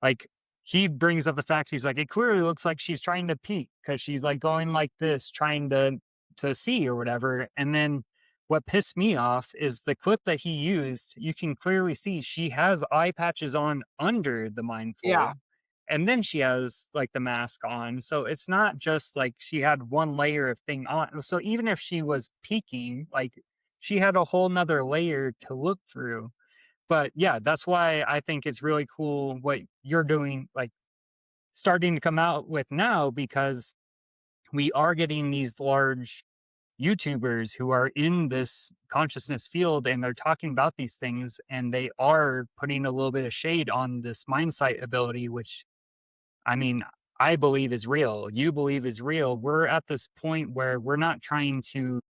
like he brings up the fact, he's like, it clearly looks like she's trying to peek because she's like going like this, trying to see or whatever. And then what pissed me off is the clip that he used. You can clearly see she has eye patches on under the mindfold. Yeah. And then she has like the mask on. So it's not just like she had one layer of thing on. So even if she was peeking, like she had a whole nother layer to look through. But yeah, that's why I think it's really cool what you're doing, like starting to come out with now, because we are getting these large YouTubers who are in this consciousness field and they're talking about these things, and they are putting a little bit of shade on this Mindsight ability, which I mean, I believe is real. You believe is real. We're at this point where we're not trying to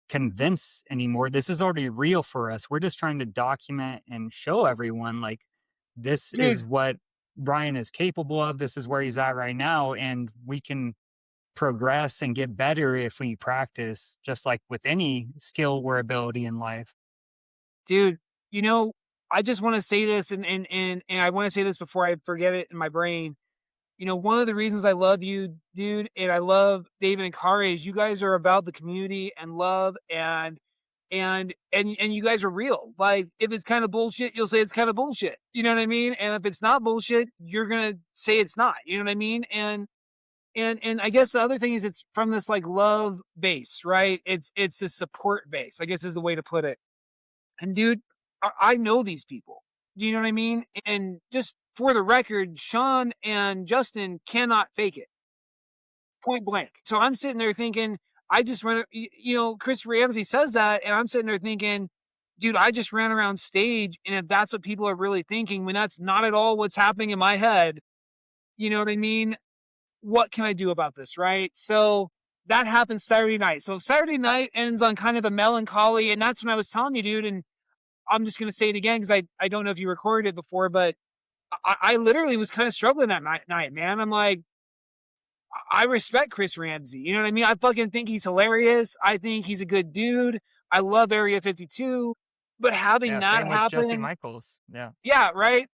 convince anymore. This is already real for us. We're just trying to document and show everyone like this is what Ryan is capable of. This is where he's at right now. And we can progress and get better if we practice, just like with any skill or ability in life. Dude, I just want to say this, and I want to say this before I forget it in my brain. One of the reasons I love you, dude, and I love David and Kari is you guys are about the community and love, and you guys are real. Like, if it's kind of bullshit, you'll say it's kind of bullshit. You know what I mean? And if it's not bullshit, you're gonna say it's not. You know what I mean? And And I guess the other thing is it's from this like love base, right? It's this support base, I guess is the way to put it. And dude, I know these people. Do you know what I mean? And just for the record, Sean and Justin cannot fake it. Point blank. So I'm sitting there thinking, I just ran, Chris Ramsay says that, and I'm sitting there thinking, dude, I just ran around stage, and if that's what people are really thinking, when that's not at all what's happening in my head, you know what I mean? What can I do about this, right? So that happens Saturday night. So Saturday night ends on kind of a melancholy, and that's when I was telling you, dude, and I'm just going to say it again because I don't know if you recorded it before, but I literally was kind of struggling that night, man. I'm like, I respect Chris Ramsay. You know what I mean? I fucking think he's hilarious. I think he's a good dude. I love Area 52. But having that same with happen, Jesse Michaels. yeah, right.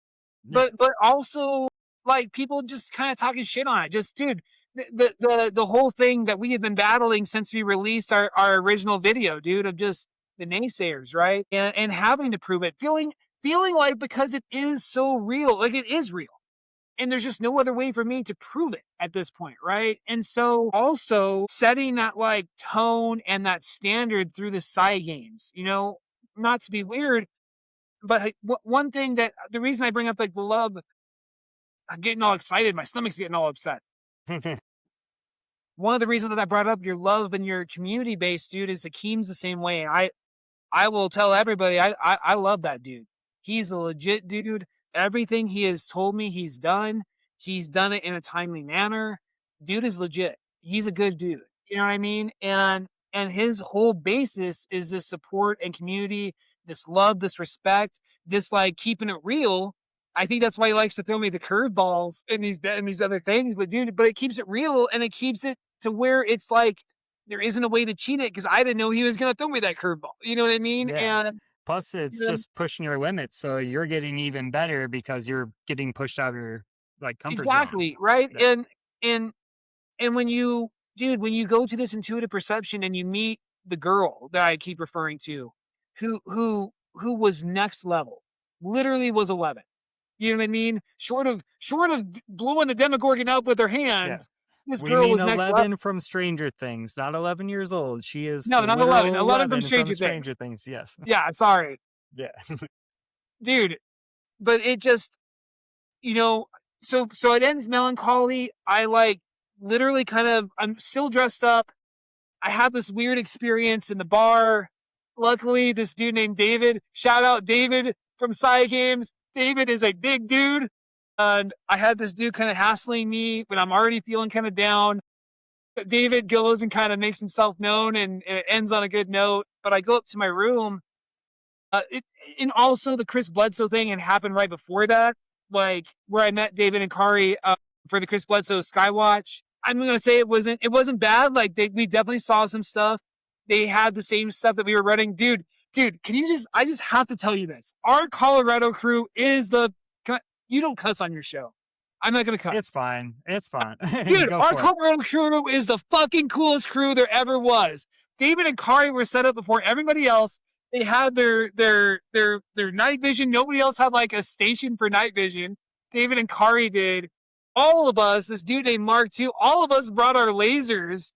Yeah. But also like people just kind of talking shit on it. Just dude, the whole thing that we have been battling since we released our original video, dude, of just the naysayers, right? And having to prove it, feeling like because it is so real, like it is real. And there's just no other way for me to prove it at this point, right? And so also setting that like tone and that standard through the side games, not to be weird, but one thing that the reason I bring up like the love, I'm getting all excited. My stomach's getting all upset. One of the reasons that I brought up your love and your community base, dude, is Akeem's the same way. I will tell everybody, I love that dude. He's a legit dude. Everything he has told me he's done it in a timely manner. Dude is legit. He's a good dude. You know what I mean? And his whole basis is this support and community, this love, this respect, this like keeping it real. I think that's why he likes to throw me the curveballs and these other things. But dude, it keeps it real and it keeps it to where it's like there isn't a way to cheat it because I didn't know he was going to throw me that curveball. You know what I mean? Yeah. And plus, it's just pushing your limits, so you're getting even better because you're getting pushed out of your like comfort zone. Exactly, right? Yeah. And when you go to this intuitive perception and you meet the girl that I keep referring to, who was next level, literally was 11. You know what I mean? Short of blowing the Demogorgon up with her hands. Yeah. This girl was 11 from Stranger Things, not 11 years old. She is not 11. 11 from Stranger Things. Yes. Yeah, sorry. Yeah. Dude, but it just, so it ends melancholy. I like literally I'm still dressed up. I have this weird experience in the bar. Luckily, this dude named David, shout out David from Psy Games. David is a big dude. And I had this dude kind of hassling me when I'm already feeling kind of down. David goes and kind of makes himself known and it ends on a good note. But I go up to my room. And also the Chris Bledsoe thing had happened right before that, like where I met David and Kari for the Chris Bledsoe Skywatch. I'm going to say it wasn't bad. Like we definitely saw some stuff. They had the same stuff that we were running. Dude, I just have to tell you this. Our Colorado crew is you don't cuss on your show. I'm not going to cuss. It's fine. Dude, our Colorado crew is the fucking coolest crew there ever was. David and Kari were set up before everybody else. They had their night vision. Nobody else had like a station for night vision. David and Kari did. All of us, this dude named Mark too, all of us brought our lasers.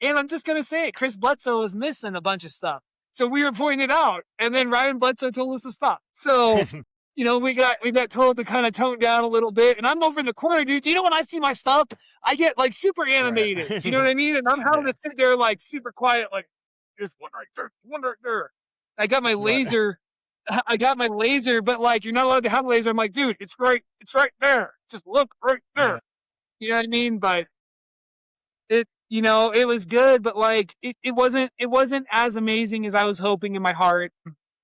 And I'm just going to say it. Chris Bledsoe was missing a bunch of stuff. So we were pointing it out. And then Ryan Bledsoe told us to stop. So... we got told to kind of tone down a little bit. And I'm over in the corner, dude. When I see my stuff, I get like super animated. Right. You know what I mean? And I'm having to sit there like super quiet, like, there's one right there. I got my laser. But like, you're not allowed to have a laser. I'm like, dude, it's right there. Just look right there. Yeah. You know what I mean? But it was good, but like, it wasn't as amazing as I was hoping in my heart.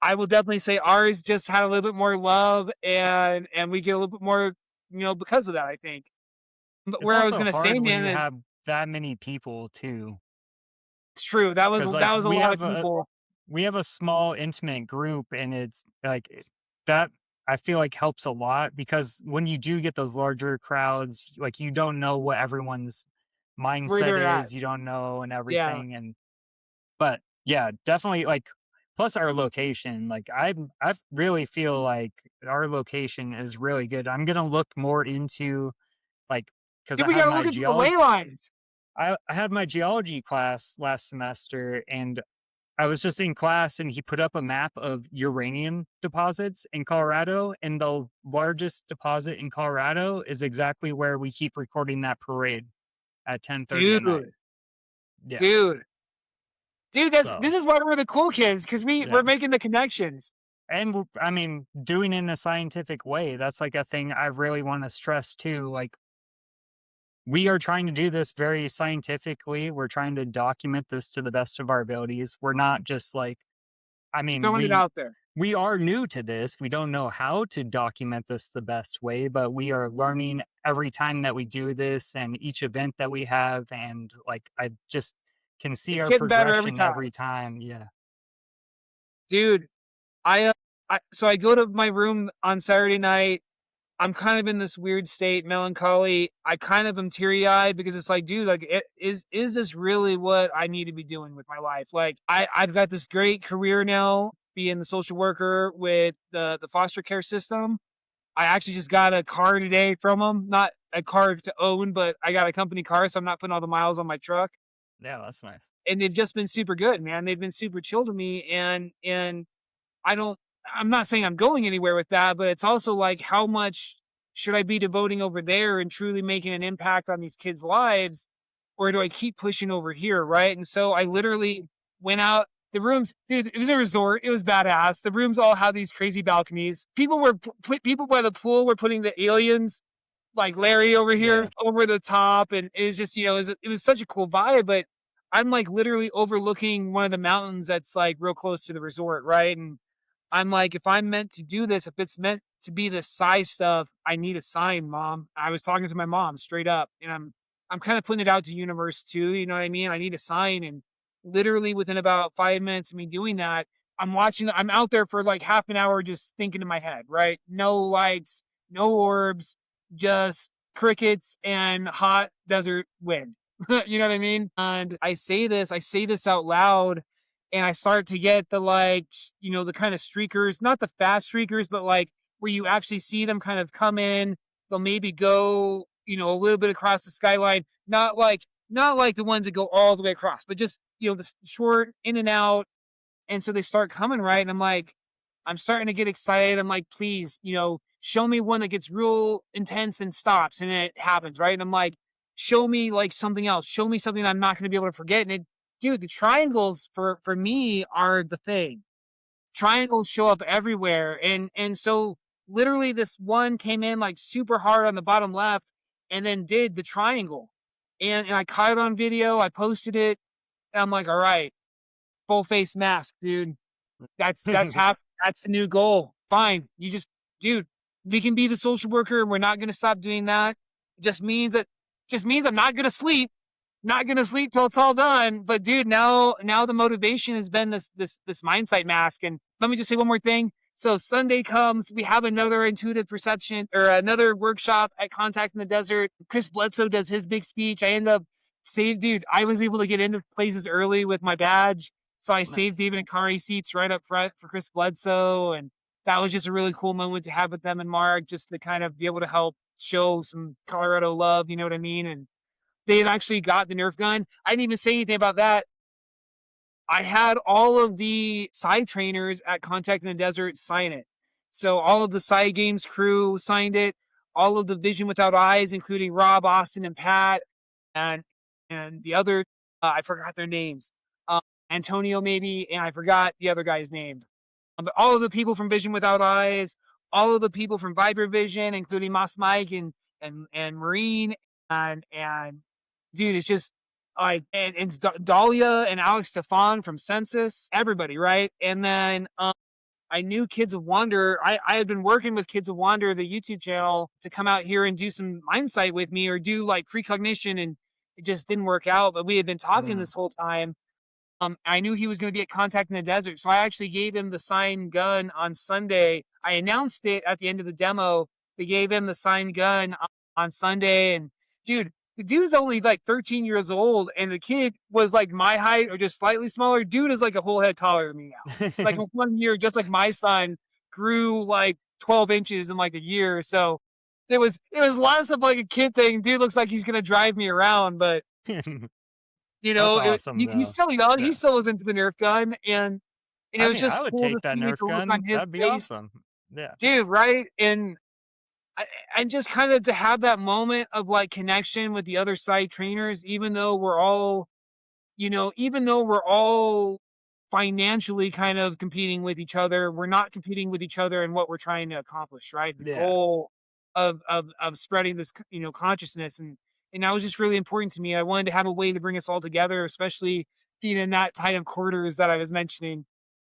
I will definitely say ours just had a little bit more love and we get a little bit more, because of that, I think. But it's where I was going to say, man, you have that many people too. It's true. That was a lot of people. We have a small, intimate group, and it's like that. I feel like helps a lot because when you do get those larger crowds, like you don't know what everyone's mindset is. You don't know and everything, yeah. But yeah, definitely like. Plus our location, like I really feel like our location is really good. I'm going to look more into like because Dude, I we had gotta my look into the geology. ley lines. I had my geology class last semester, and I was just in class, and he put up a map of uranium deposits in Colorado, and the largest deposit in Colorado is exactly where we keep recording that parade at 10:30 at night. Dude, Yeah. dude, So, this is why we're the cool kids, because yeah. we're making the connections. And I mean, doing it in a scientific way, that's like a thing I really want to stress too. Like, we are trying to do this very scientifically. We're trying to document this to the best of our abilities. We're not just like, I mean, Throwing it out there. we are new to this. We don't know how to document this the best way, but we are learning every time that we do this and each event that we have. And like, I just can see It's our getting better every progression time. every time. Yeah. Dude, so I go to my room on Saturday night. I'm kind of in this weird state, melancholy. I kind of am teary-eyed because it's like, dude, like, is this really what I need to be doing with my life? Like, I've got this great career now, being the social worker with the foster care system. I actually just got a car today from them, not a car to own, but I got a company car, so I'm not putting all the miles on my truck. Yeah, that's nice. And they've just been super good, man. They've been super chill to me, and I'm not saying I'm going anywhere with that, but it's also like, how much should I be devoting over there and truly making an impact on these kids' lives? Or do I keep pushing over here? Right. And so I literally went out the rooms, dude, it was a resort. It was badass. The rooms all had these crazy balconies. People by the pool were putting the aliens like Larry over here over the top. And it was just, it was such a cool vibe, but I'm like literally overlooking one of the mountains that's like real close to the resort. Right. And I'm like, if I'm meant to do this, if it's meant to be this size stuff, I need a sign, Mom. I was talking to my mom straight up, and I'm kind of putting it out to universe too. You know what I mean? I need a sign, and literally within about 5 minutes of me doing that, I'm out there for like half an hour just thinking in my head, right? No lights, no orbs, just crickets and hot desert wind. You know what I mean? And I say this out loud, and I start to get the the kind of streakers, not the fast streakers, but like where you actually see them kind of come in. They'll maybe go, a little bit across the skyline, not like the ones that go all the way across, but just, the short in and out. And so they start coming, right? And I'm starting to get excited. I'm like, please, show me one that gets real intense and stops, and it happens, right? And I'm like, show me like something else. Show me something I'm not going to be able to forget. And dude, the triangles for me are the thing. Triangles show up everywhere. And so literally this one came in like super hard on the bottom left and then did the triangle. And I caught it on video. I posted it. And I'm like, all right, full face mask, dude. That's that's the new goal. Fine. Dude, we can be the social worker. We're not going to stop doing that. It just means I'm not going to sleep. Not gonna sleep till it's all done. But dude, now the motivation has been this Mindsight mask. And let me just say one more thing. So Sunday comes, we have another intuitive perception or another workshop at Contact in the Desert. Chris Bledsoe does his big speech. I end up I was able to get into places early with my badge. So I saved David and Kari seats right up front for Chris Bledsoe. And that was just a really cool moment to have with them and Mark, just to kind of be able to help show some Colorado love, you know what I mean? And they had actually got the Nerf gun. I didn't even say anything about that. I had all of the side trainers at Contact in the Desert sign it. So all of the side games crew signed it. All of the Vision Without Eyes, including Rob, Austin, and Pat, and the other, I forgot their names. Antonio maybe, and I forgot the other guy's name. But all of the people from Vision Without Eyes, all of the people from Viber Vision, including Moss Mike and Marine, and dude, it's just like, and Dahlia and Alex Stefan from Census, everybody, right? And then I knew Kids of Wonder. I had been working with Kids of Wonder, the YouTube channel, to come out here and do some Mindsight with me or do like precognition, and it just didn't work out. But we had been talking this whole time. I knew he was going to be at Contact in the Desert, so I actually gave him the signed gun on Sunday. I announced it at the end of the demo. They gave him the signed gun on Sunday, and dude, the dude's only like 13 years old, and the kid was like my height or just slightly smaller. Dude is like a whole head taller than me now. Like in 1 year, just like my son grew like 12 inches in like a year. So it was less of like a kid thing. Dude looks like he's gonna drive me around, but you know, That's awesome, he's though. still young. Yeah. He still was into the Nerf gun, and it was just I would cool to take that see Nerf the look gun. on his That'd be face. awesome. Yeah. Dude, right? And just kind of to have that moment of like connection with the other side trainers, even though we're all, financially kind of competing with each other, we're not competing with each other in what we're trying to accomplish, right? The Yeah. goal of spreading this, consciousness, and that was just really important to me. I wanted to have a way to bring us all together, especially being in that tight of quarters that I was mentioning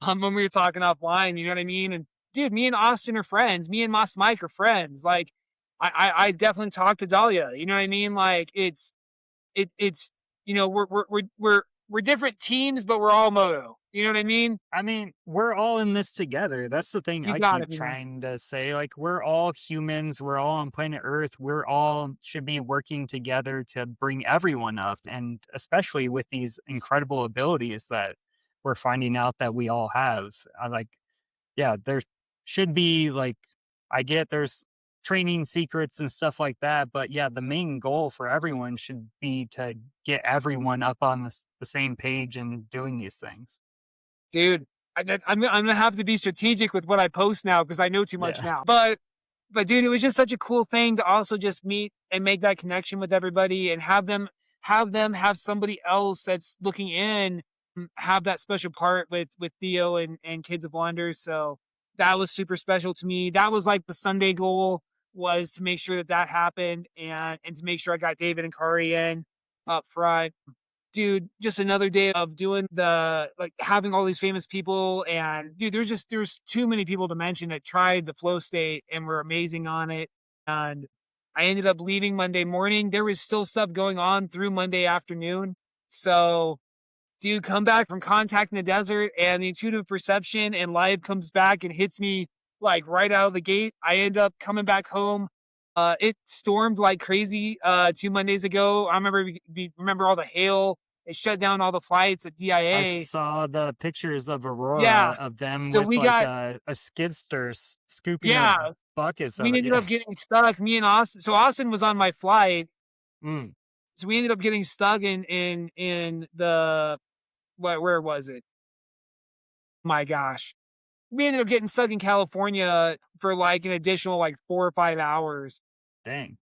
when we were talking offline. You know what I mean? And dude, me and Austin are friends. Me and Moss Mike are friends. Like, I definitely talk to Dahlia. You know what I mean? Like, it's we're different teams, but we're all moto. You know what I mean? I mean, we're all in this together. That's the thing You I got keep it, man. trying to say. Like, we're all humans. We're all on planet Earth. We're all should be working together to bring everyone up. And especially with these incredible abilities that we're finding out that we all have. Yeah, there should be I get there's training secrets and stuff like that, but yeah, the main goal for everyone should be to get everyone up on the same page and doing these things. Dude, I'm gonna have to be strategic with what I post now because I know too much now. But dude, it was just such a cool thing to also just meet and make that connection with everybody and have them have somebody else that's looking in have that special part with Theo and Kids of Wonders. So that was super special to me. That was like the Sunday goal, was to make sure that happened and to make sure I got David and Kari in up front. Dude, just another day of doing having all these famous people, and dude, there's too many people to mention that tried the flow state and were amazing on it. And I ended up leaving Monday morning. There was still stuff going on through Monday afternoon. So, dude, come back from Contact in the Desert and the Intuitive Perception and Live comes back and hits me like right out of the gate. I end up coming back home. It stormed like crazy 2 Mondays ago. I remember all the hail. It shut down all the flights at DIA. I saw the pictures of Aurora of them So with we got a skidster scooping up buckets of we it. ended up getting stuck. Me and Austin. So Austin was on my flight. So we ended up getting stuck in the where was it? My gosh. We ended up getting stuck in California for like an additional 4 or 5 hours. Dang.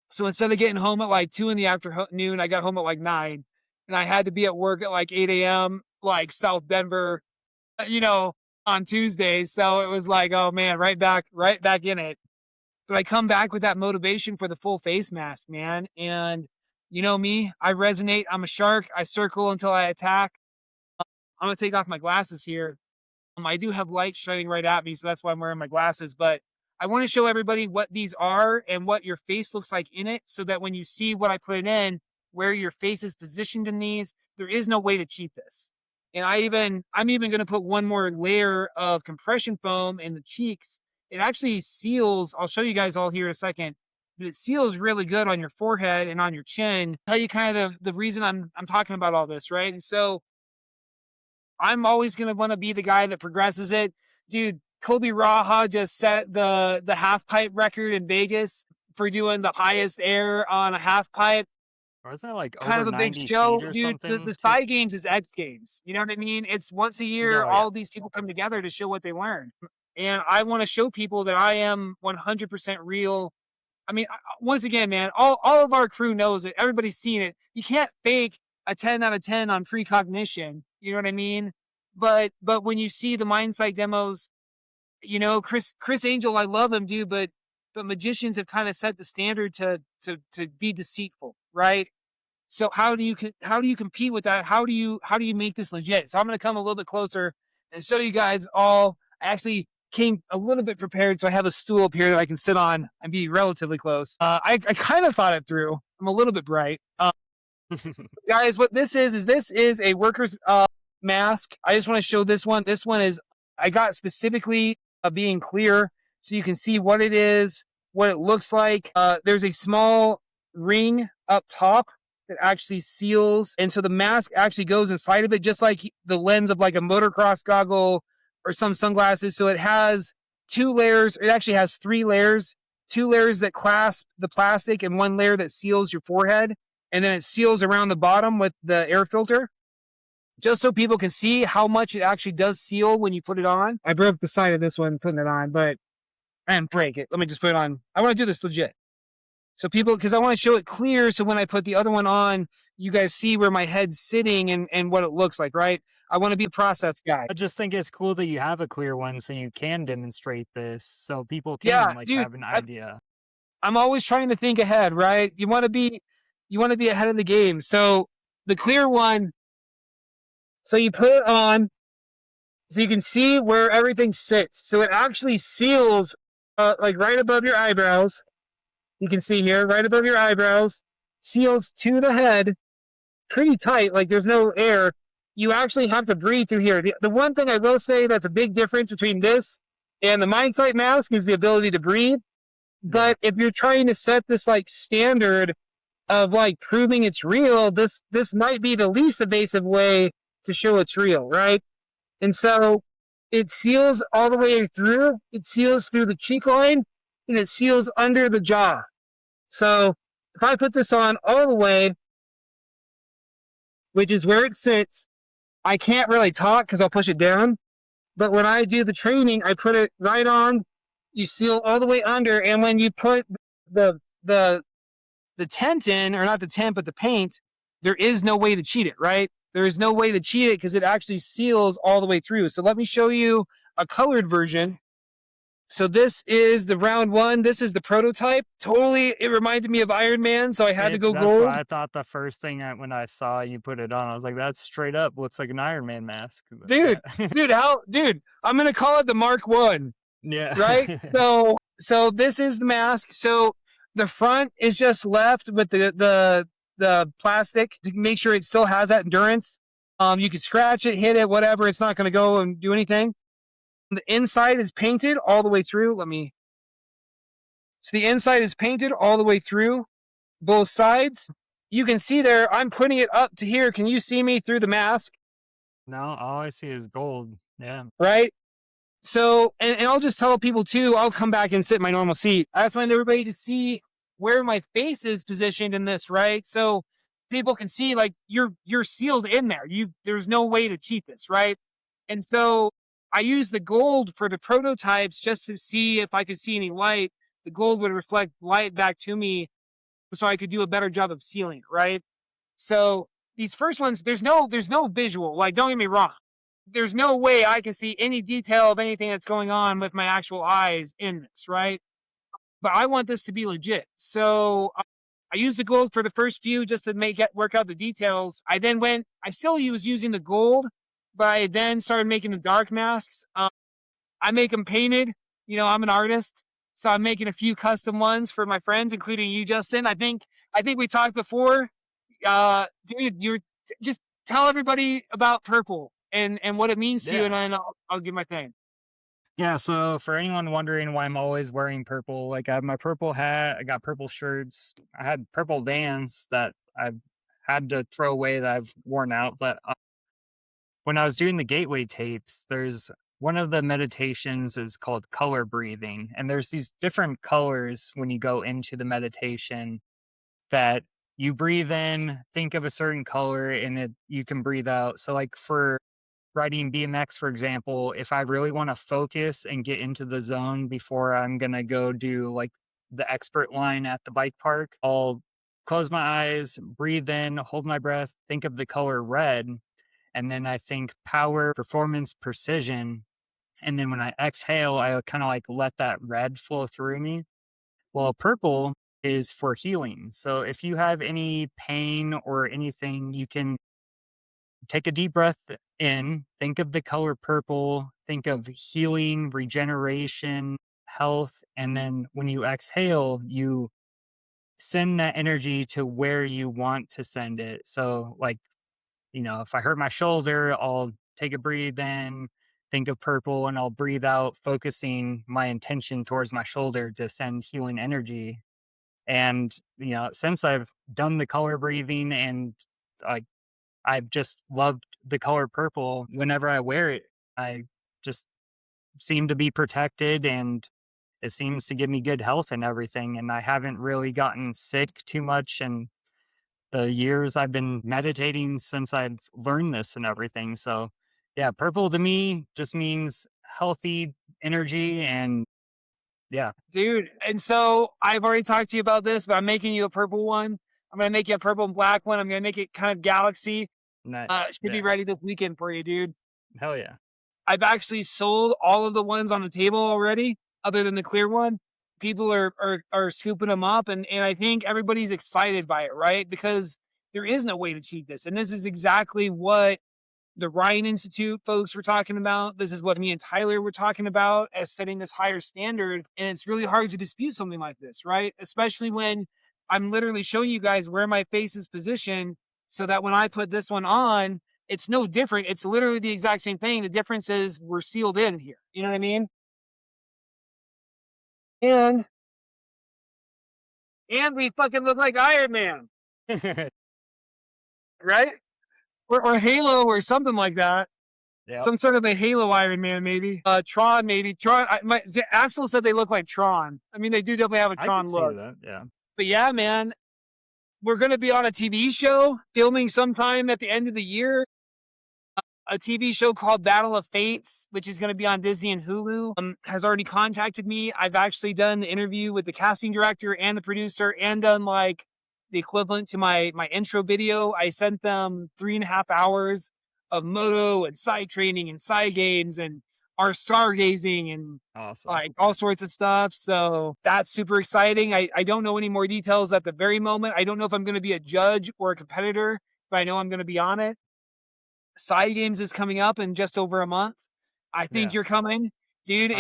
So instead of getting home at like 2 in the afternoon, I got home at like 9, and I had to be at work at like 8 a.m. like South Denver, on Tuesdays. So it was like, oh man, right back in it. But I come back with that motivation for the full face mask, man. And you know me, I resonate. I'm a shark. I circle until I attack. I'm gonna take off my glasses here. I do have light shining right at me, so that's why I'm wearing my glasses. But I want to show everybody what these are and what your face looks like in it, so that when you see what I put in, where your face is positioned in these, there is no way to cheat this. And I'm even going to put one more layer of compression foam in the cheeks. It actually seals. I'll show you guys all here in a second, but it seals really good on your forehead and on your chin. Tell you kind of the reason I'm talking about all this, right? And so I'm always going to want to be the guy that progresses it. Dude, Kobe Raha just set the half pipe record in Vegas for doing the highest air on a half pipe. Or is that like kind over of a big 90 show, feet or dude? something? The Side Games is X Games. You know what I mean? It's once a year, all these people come together to show what they learn. And I want to show people that I am 100% real. I mean, once again, man, all of our crew knows it. Everybody's seen it. You can't fake a 10 out of 10 on precognition. You know what I mean? But when you see the Mindsight demos, Chris Angel, I love him, dude, but magicians have kind of set the standard to be deceitful, right? So how do you compete with that? How do you make this legit? So I'm going to come a little bit closer and show you guys all. I actually came a little bit prepared, so I have a stool up here that I can sit on and be relatively close. I kind of thought it through. I'm a little bit bright. Guys, what this is a worker's mask. I just want to show this one. This one is, I got specifically being clear so you can see what it is, what it looks like. There's a small ring up top that actually seals, and so the mask actually goes inside of it, just like the lens of like a motocross goggle or some sunglasses. So it has 2 layers. It actually has 3 layers 2 layers that clasp the plastic and 1 layer that seals your forehead. And then it seals around the bottom with the air filter, just so people can see how much it actually does seal when you put it on. I broke the side of this one putting it on, but I didn't break it. Let me just put it on. I want to do this legit. So people, because I want to show it clear, so when I put the other one on, you guys see where my head's sitting and what it looks like, right? I want to be a process guy. I just think it's cool that you have a clear one so you can demonstrate this so people can Yeah, like dude, have an idea. I'm always trying to think ahead, right? You want to be ahead of the game. So the clear one, so you put it on so you can see where everything sits. So it actually seals like right above your eyebrows. You can see here, right above your eyebrows, seals to the head pretty tight, like there's no air. You actually have to breathe through here. The one thing I will say that's a big difference between this and the Mindsight mask is the ability to breathe. But if you're trying to set this like standard of like proving it's real, this might be the least invasive way to show it's real, right? And so it seals all the way through. It seals through the cheek line and it seals under the jaw. So if I put this on all the way, which is where it sits, I can't really talk because I'll push it down. But when I do the training, I put it right on. You seal all the way under, and when you put the tent in, or not the tent, but the paint, there is no way to cheat it, right? There is no way to cheat it because it actually seals all the way through. So let me show you a colored version. So this is the round one. This is the prototype. Totally, it reminded me of Iron Man, so I had to go That's gold. what I thought the first thing when I saw you put it on. I was like, that's straight up looks like an Iron Man mask. Dude, I'm going to call it the Mark 1. Yeah. Right? So this is the mask. So the front is just left with the plastic to make sure it still has that endurance. You can scratch it, hit it, whatever. It's not going to go and do anything. The inside is painted all the way through. So the inside is painted all the way through both sides. You can see there, I'm putting it up to here. Can you see me through the mask? No, all I see is gold. Yeah. Right? So, and I'll just tell people too, I'll come back and sit in my normal seat. I just want everybody to see where my face is positioned in this, right? So people can see like you're sealed in there. There's no way to cheat this, right? And so I use the gold for the prototypes just to see if I could see any light. The gold would reflect light back to me so I could do a better job of sealing it, right? So these first ones, there's no visual, like don't get me wrong. There's no way I can see any detail of anything that's going on with my actual eyes in this, right? But I want this to be legit. So I used the gold for the first few just to work out the details. I still was using the gold, but I then started making the dark masks. I make them painted. You know, I'm an artist, so I'm making a few custom ones for my friends, including you, Justin. I think we talked before. Dude, just tell everybody about purple and what it means to you, and then I'll give my thing. Yeah, so for anyone wondering why I'm always wearing purple, like I have my purple hat, I got purple shirts, I had purple Vans that I've had to throw away that I've worn out. But when I was doing the gateway tapes, there's one of the meditations is called color breathing. And there's these different colors when you go into the meditation that you breathe in, think of a certain color, and you can breathe out. So like for riding BMX, for example, if I really want to focus and get into the zone before I'm going to go do like the expert line at the bike park, I'll close my eyes, breathe in, hold my breath, think of the color red. And then I think power, performance, precision. And then when I exhale, I kind of like let that red flow through me. Well, purple is for healing. So if you have any pain or anything, you can take a deep breath in, think of the color purple, think of healing, regeneration, health. And then when you exhale, you send that energy to where you want to send it. So like, you know, if I hurt my shoulder, I'll take a breathe in, think of purple, and I'll breathe out, focusing my intention towards my shoulder to send healing energy. And, you know, since I've done the color breathing and I've just loved the color purple, whenever I wear it, I just seem to be protected and it seems to give me good health and everything. And I haven't really gotten sick too much. And the years I've been meditating since I've learned this and everything. So yeah, purple to me just means healthy energy and yeah. Dude, and so I've already talked to you about this, but I'm making you a purple one. I'm going to make you a purple and black one. I'm going to make it kind of galaxy. Nice. Should be ready this weekend for you, dude. Hell yeah. I've actually sold all of the ones on the table already, other than the clear one. People are scooping them up, and I think everybody's excited by it, right? Because there is no way to cheat this. And this is exactly what the Ryan Institute folks were talking about. This is what me and Tyler were talking about as setting this higher standard. And it's really hard to dispute something like this, right? Especially when I'm literally showing you guys where my face is positioned so that when I put this one on, it's no different. It's literally the exact same thing. The difference is we're sealed in here. You know what I mean? And we fucking look like Iron Man, right? Or Halo or something like that. Yep. Some sort of a Halo Iron Man, maybe. Tron, maybe. Tron. Axel said they look like Tron. I mean, they do definitely have a Tron look. That, yeah. But yeah, man, we're going to be on a TV show filming sometime at the end of the year. A TV show called Battle of Fates, which is going to be on Disney and Hulu, has already contacted me. I've actually done the interview with the casting director and the producer and done like the equivalent to my intro video. I sent them 3.5 hours of moto and side training and side games and our stargazing and awesome. Like all sorts of stuff. So that's super exciting. I don't know any more details at the very moment. I don't know if I'm going to be a judge or a competitor, but I know I'm going to be on it. Side Games is coming up in just over a month. I think you're coming, dude.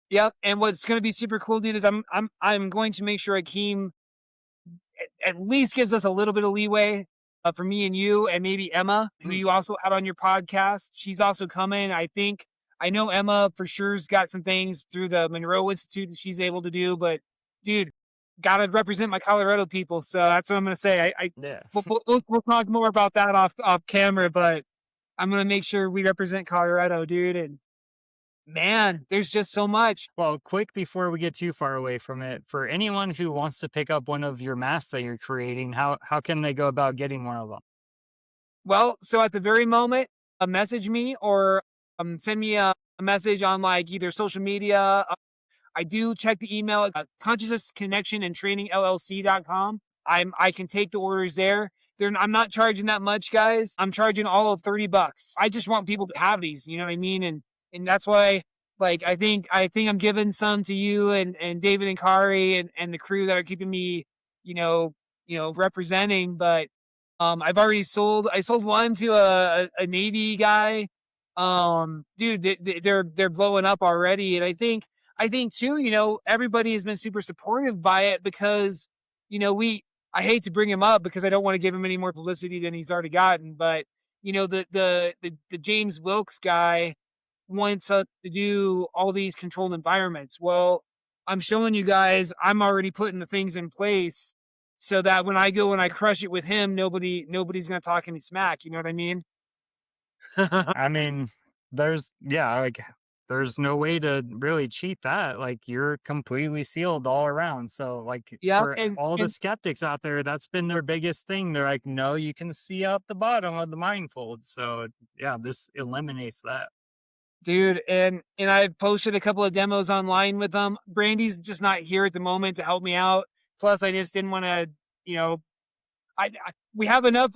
Yep. And what's going to be super cool, dude, is I'm going to make sure Akeem at least gives us a little bit of leeway for me and you, and maybe Emma, who you also had on your podcast. She's also coming. I know Emma for sure's got some things through the Monroe Institute that she's able to do, but dude, gotta represent my Colorado people. So that's what I'm gonna say. We'll talk more about that off camera, but I'm gonna make sure we represent Colorado, dude. And man, there's just so much. Well, quick before we get too far away from it, for anyone who wants to pick up one of your masks that you're creating, how can they go about getting one of them? Well, so at the very moment, message me or send me a message on like either social media. I do check the email at Consciousness Connection and Training LLC.com. I can take the orders there. I'm not charging that much, guys. I'm charging all of $30. I just want people to have these, you know what I mean? And that's why, like, I think I'm giving some to you and David and Kari and the crew that are keeping me, representing. But I've already sold. I sold one to a Navy guy. Dude, they're blowing up already, and I think too, everybody has been super supportive by it because, I hate to bring him up because I don't want to give him any more publicity than he's already gotten. But, the James Wilkes guy wants us to do all these controlled environments. Well, I'm showing you guys, I'm already putting the things in place so that when I go and I crush it with him, nobody's going to talk any smack. You know what I mean? I mean, there's no way to really cheat that. Like, you're completely sealed all around. So like for the skeptics out there, that's been their biggest thing. They're like, no, you can see up the bottom of the mindfold. So yeah, this eliminates that. Dude, and I've posted a couple of demos online with them. Brandy's just not here at the moment to help me out. Plus, I just didn't want to, we have enough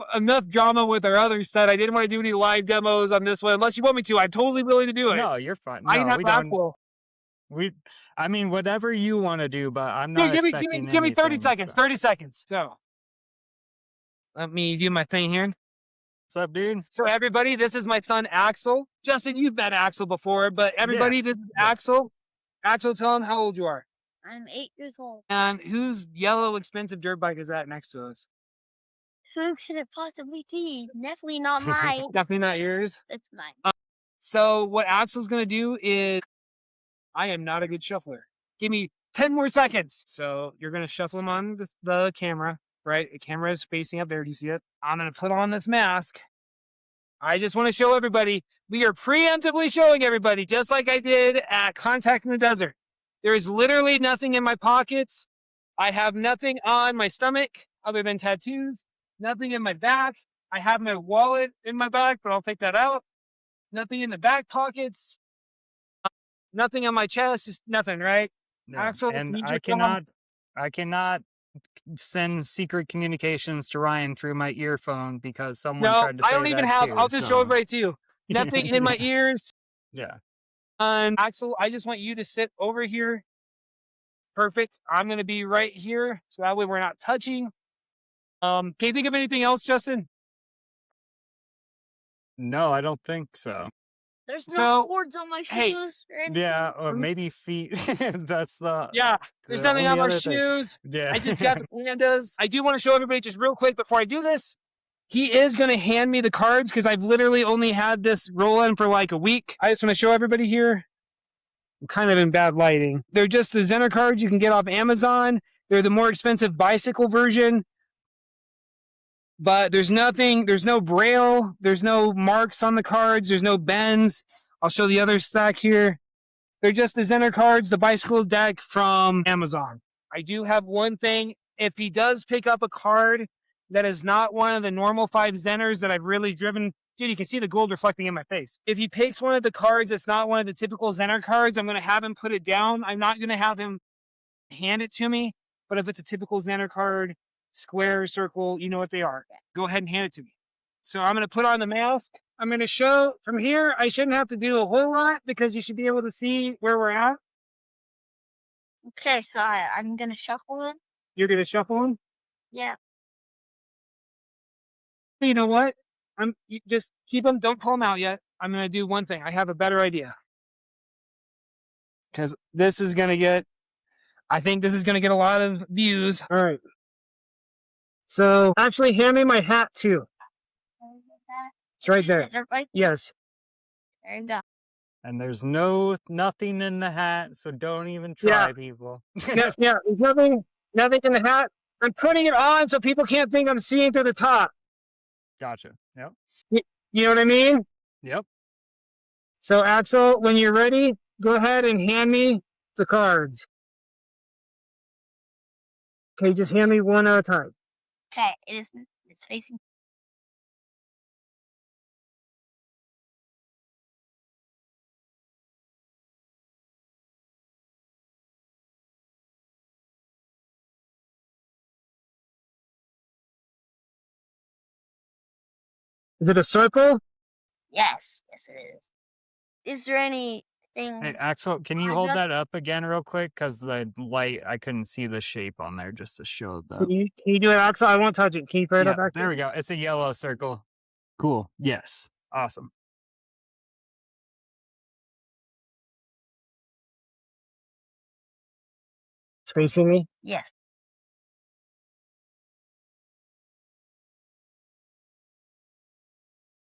drama with our other set. I didn't want to do any live demos on this one. Unless you want me to, I'm totally willing to do it. No, you're fine. No, I mean, whatever you want to do, but I'm not expecting give me 30 seconds. 30 seconds. So, let me do my thing here. What's up, dude? So, everybody, this is my son, Axel. Justin, you've met Axel before, but everybody, this is Axel. Axel, tell him how old you are. I'm 8 years old. And whose yellow expensive dirt bike is that next to us? Who could it possibly be? Definitely not mine. Definitely not yours. It's mine. So what Axel's going to do is, I am not a good shuffler. Give me 10 more seconds. So you're going to shuffle him on the camera, right? The camera is facing up there. Do you see it? I'm going to put on this mask. I just want to show everybody. We are preemptively showing everybody, just like I did at Contact in the Desert. There is literally nothing in my pockets. I have nothing on my stomach other than tattoos. Nothing in my back. I have my wallet in my back, but I'll take that out. Nothing in the back pockets. Nothing on my chest. Just nothing, right? Yeah. Axel, And you I just come on. cannot send secret communications to Ryan through my earphone because someone No, tried to I say don't even that have. too. I'll just show it right to you. Nothing in my ears. Yeah. Axel, I just want you to sit over here. Perfect. I'm going to be right here, so that way we're not touching. Can you think of anything else, Justin? No, I don't think so. There's no So, cords on my hey, shoes or anything. Yeah, or maybe feet. That's the Yeah, there's the nothing on only my other thing. shoes. Yeah. I just got the pandas. I do want to show everybody just real quick before I do this. He is going to hand me the cards because I've literally only had this rolling for like a week. I just want to show everybody here. I'm kind of in bad lighting. They're just the Zener cards you can get off Amazon. They're the more expensive bicycle version. But there's no braille, there's no marks on the cards, there's no bends. I'll show the other stack here. They're just the Zener cards, the bicycle deck from Amazon. I do have one thing. If he does pick up a card that is not one of the normal 5 Zeners that I've really driven, dude, you can see the gold reflecting in my face. If he picks one of the cards that's not one of the typical Zener cards, I'm going to have him put it down. I'm not going to have him hand it to me. But if it's a typical Zener card, square, circle, you know what they are. Go ahead and hand it to me. So I'm going to put on the mask. I'm going to show from here. I shouldn't have to do a whole lot because you should be able to see where we're at. Okay, so I'm gonna shuffle them. You're going to shuffle them. Yeah. You know what? You just keep them. Don't pull them out yet. I'm going to do one thing. I have a better idea. Because this is going to get, I think this is going to get a lot of views. All right. So actually hand me my hat too. It's right there. Right? Yes. There you go. And there's nothing in the hat, so don't even Yeah. try, people. Yeah, there's nothing in the hat. I'm putting it on so people can't think I'm seeing through the top. Gotcha. Yep. You know what I mean? Yep. So Axel, when you're ready, go ahead and hand me the cards. Okay, just hand me one at a time. Okay, it's facing. Is it a circle? Yes, it is. Is there anything? Hey, Axel, can you I hold got- that up again real quick? Because the light, I couldn't see the shape on there just to show the. Can you do it, Axel? I won't touch it. Can you put it Yeah, up back there we go. It's a yellow circle. Cool. Yes. Awesome. It's facing me. Yes.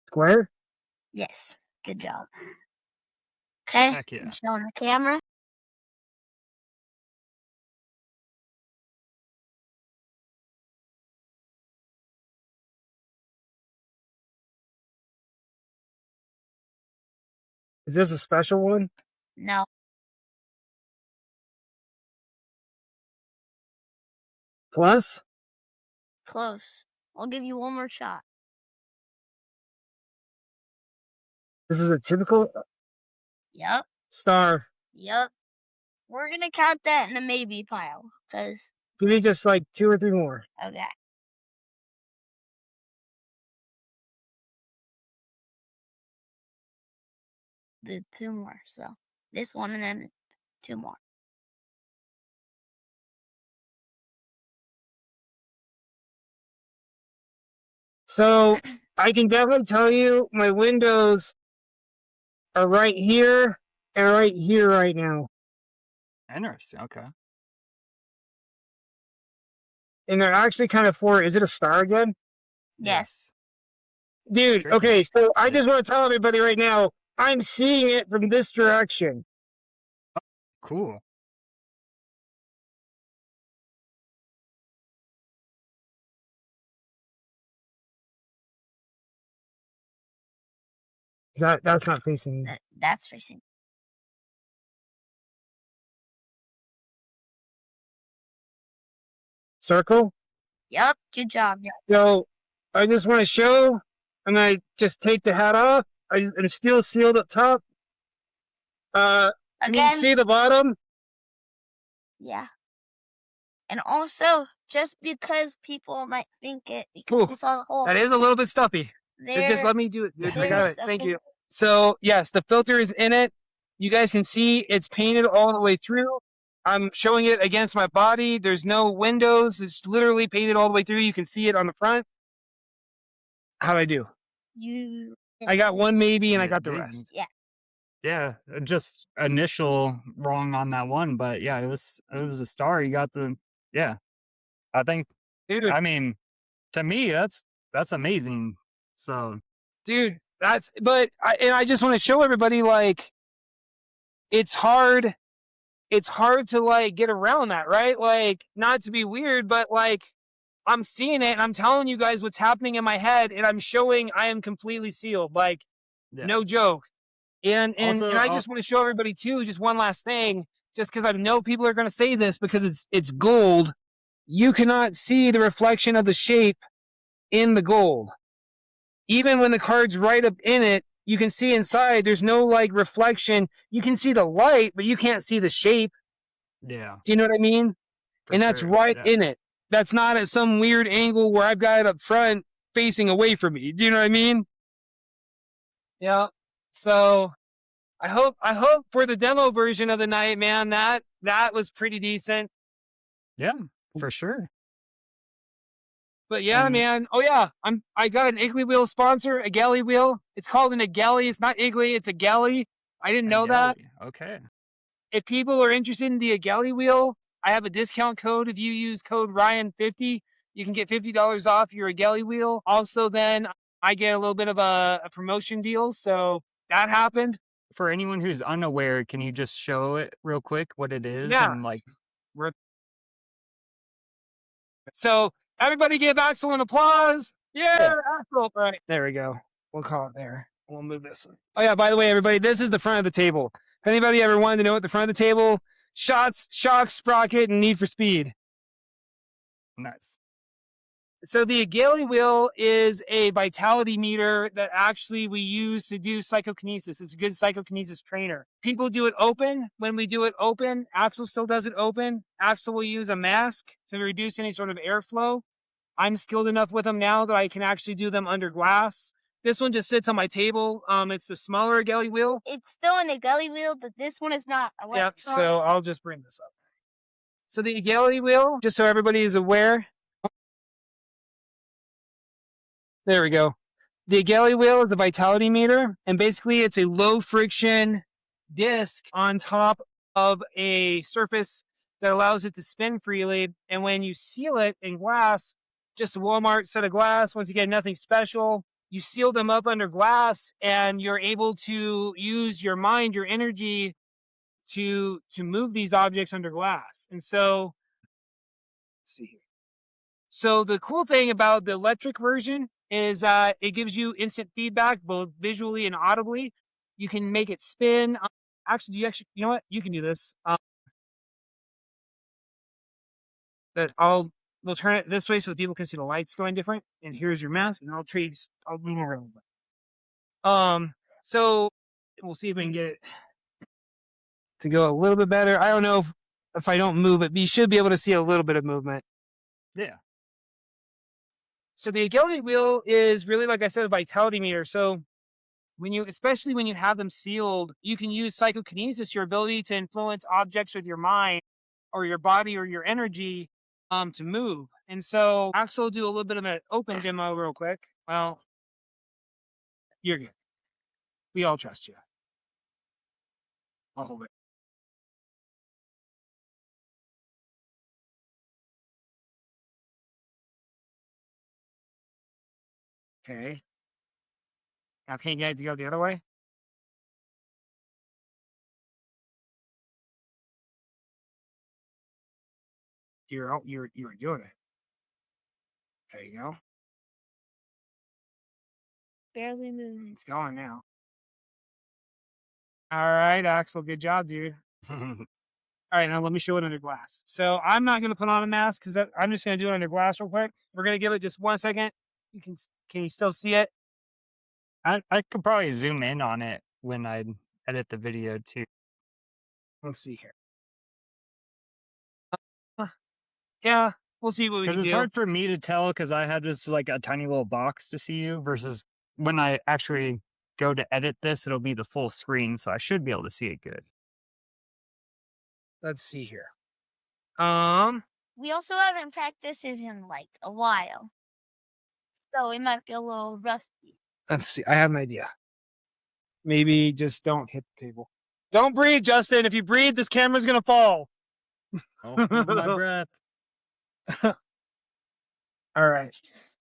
Square? Yes. Good job. Okay. Heck yeah. I'm showing the camera. Is this a special one? No. Plus? Close. I'll give you one more shot. This is a typical Yep. star. Yep. We're gonna count that in a maybe pile. Cause Give me just like 2 or 3 more. okay. Did 2 more, so this one and then 2 more. So I can definitely tell you my windows are right here and right here right now. Interesting. Okay. And they're actually kind of for, is it a star again? Yes. Dude, Tricky. okay, so I Yeah. just want to tell everybody right now, I'm seeing it from this direction. Cool. That's not facing me. That's facing. circle. Yep, good job. Yeah. So I just want to show, and I just take the hat off. I'm still sealed up top. Can you Again, see the bottom? yeah. And also, just because people might think it, because Ooh, they saw the hole, that is a little bit stuffy. they're, Just let me do it. I they're got it. Thank sucking- you. So yes, the filter is in it. You guys can see it's painted all the way through. I'm showing it against my body. There's no windows. It's literally painted all the way through. You can see it on the front. How'd I do? You. I got one maybe, and I You got the did. rest. Yeah, just initial wrong on that one, but yeah, it was a star. You got the I think. Dude, I mean, to me, that's amazing. So dude, but I just want to show everybody, like, it's hard to like get around that, right? Like, not to be weird, but like, I'm seeing it and I'm telling you guys what's happening in my head, and I'm showing I am completely sealed, like, yeah. no joke. And Also, I just want to show everybody too, just one last thing, just because I know people are going to say this because it's gold. You cannot see the reflection of the shape in the gold. Even when the card's right up in it, you can see inside, there's no like reflection. You can see the light, but you can't see the shape. Yeah. Do you know what I mean? For And that's sure, right yeah. in it. That's not at some weird angle where I've got it up front facing away from me. Do you know what I mean? Yeah. So I hope for the demo version of the night, man, that was pretty decent. Yeah, for sure. But yeah, And- man. Oh yeah, I got an Egely Wheel sponsor, a Egely Wheel. It's called an Egely. It's not Egely, it's a Egely. I didn't know that. Okay. If people are interested in the Egely Wheel, I have a discount code. If you use code Ryan50, you can get $50 off your Egely Wheel. Also, then I get a little bit of a promotion deal. So that happened. For anyone who's unaware, can you just show it real quick what it is? Yeah. And like, So everybody give Axel an applause. Yeah, Axel. All right, there we go. We'll call it there. We'll move this. Oh yeah, by the way, everybody, this is the front of the table. If anybody ever wanted to know what the front of the table, shots, shocks, sprocket, and Need for Speed. nice. So the Egely Wheel is a vitality meter that actually we use to do psychokinesis. It's a good psychokinesis trainer. People do it open. When we do it open, Axel still does it open. Axel will use a mask to reduce any sort of airflow. I'm skilled enough with them now that I can actually do them under glass. This one just sits on my table. It's the smaller Egely Wheel. It's still an Egely Wheel, but this one is not. Yep, so I'll just bring this up. So the Egely Wheel, just so everybody is aware. There we go. The Egely Wheel is a vitality meter, and basically it's a low friction disc on top of a surface that allows it to spin freely. And when you seal it in glass, just a Walmart set of glass, once again, nothing special. You seal them up under glass, and you're able to use your mind, your energy to move these objects under glass. And so, let's see here. So the cool thing about the electric version is that it gives you instant feedback, both visually and audibly. You can make it spin. Actually, you know what? You can do this. We'll turn it this way so that people can see the lights going different. And here's your mask, and I'll move around. So we'll see if we can get it to go a little bit better. I don't know if I don't move it, but you should be able to see a little bit of movement. Yeah. So the Egely Wheel is really, like I said, a vitality meter. So especially when you have them sealed, you can use psychokinesis, your ability to influence objects with your mind or your body or your energy to move. And so Axel will do a little bit of an open demo real quick. Well, you're good. We all trust you. I'll hold it. Okay. Now can you get it to go the other way? You're doing it. There you go. Barely moving. It's going now. All right, Axel. Good job, dude. All All right, now let me show it under glass. So I'm not going to put on a mask because I'm just going to do it under glass real quick. We're going to give it just 1 second. Can you still see it? I could probably zoom in on it when I edit the video too. Let's see here. Yeah, we'll see what we Because can it's do. hard for me to tell because I had just like a tiny little box to see you versus when I actually go to edit this, it'll be the full screen. So I should be able to see it good. Let's see here. We also haven't practiced this in like a while, so it might be a little rusty. Let's see. I have an idea. Maybe just don't hit the table. Don't breathe, Justin. If you breathe, this camera's going to fall. Oh, my breath. All right.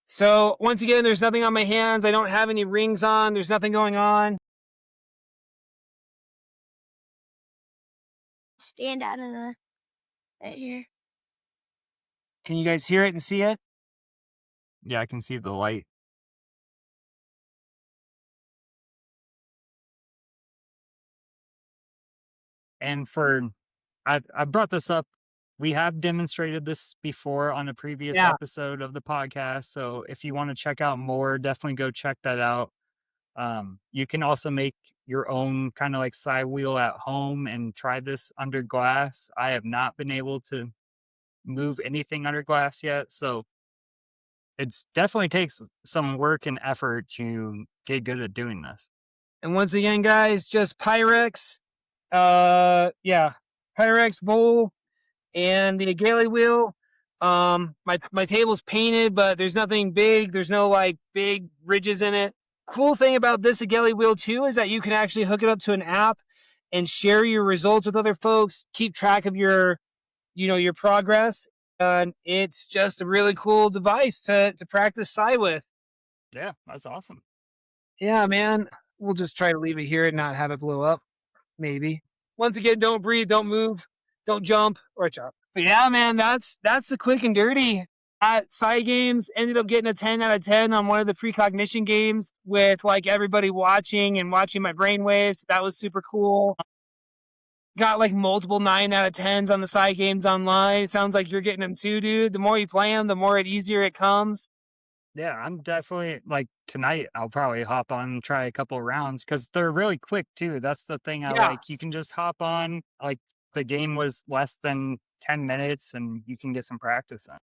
So once again, there's nothing on my hands. I don't have any rings on. There's nothing going on. Stand out of the right here. Can you guys hear it and see it? Yeah, I can see the light. And I brought this up. We have demonstrated this before on a previous episode of the podcast. So if you want to check out more, definitely go check that out. You can also make your own kind of like side wheel at home and try this under glass. I have not been able to move anything under glass yet. So it's definitely takes some work and effort to get good at doing this. And once again, guys, just Pyrex. Pyrex bowl and the Egely Wheel. My table's painted, but there's nothing big. There's no like big ridges in it. Cool thing about this Egely Wheel too is that you can actually hook it up to an app and share your results with other folks, keep track of your progress. And it's just a really cool device to practice Psy with. Yeah, that's awesome. Yeah, man. We'll just try to leave it here and not have it blow up. Maybe. Once again, don't breathe, don't move, don't jump or jump. But yeah, man, that's the quick and dirty. At Psy Games, ended up getting a 10 out of 10 on one of the precognition games with like everybody watching my brainwaves. That was super cool. Got like multiple 9 out of 10s on the Psy Games online. It sounds like you're getting them too, dude. The more you play them, the more easier it comes. Yeah, I'm definitely like tonight. I'll probably hop on and try a couple of rounds because they're really quick too. That's the thing I like. You can just hop on. Like the game was less than 10 minutes and you can get some practice on.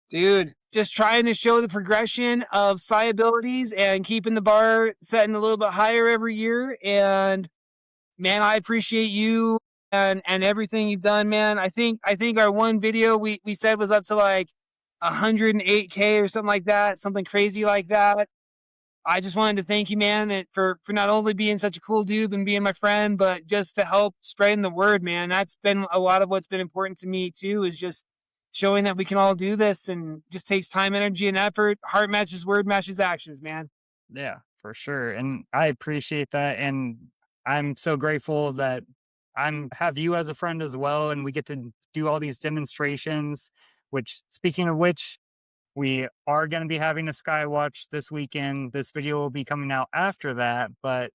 Dude, just trying to show the progression of Psy abilities and keeping the bar setting a little bit higher every year. And man, I appreciate you and everything you've done, man. I think our one video we said was up to like 108K or something like that, something crazy like that. I just wanted to thank you, man, for not only being such a cool dude and being my friend, but just to help spreading the word, man. That's been a lot of what's been important to me too, is just showing that we can all do this and just takes time, energy, and effort. Heart matches word matches actions, man. Yeah, for sure. And I appreciate that. And I'm so grateful that have you as a friend as well. And we get to do all these demonstrations, which speaking of which, we are going to be having a Skywatch this weekend. This video will be coming out after that, but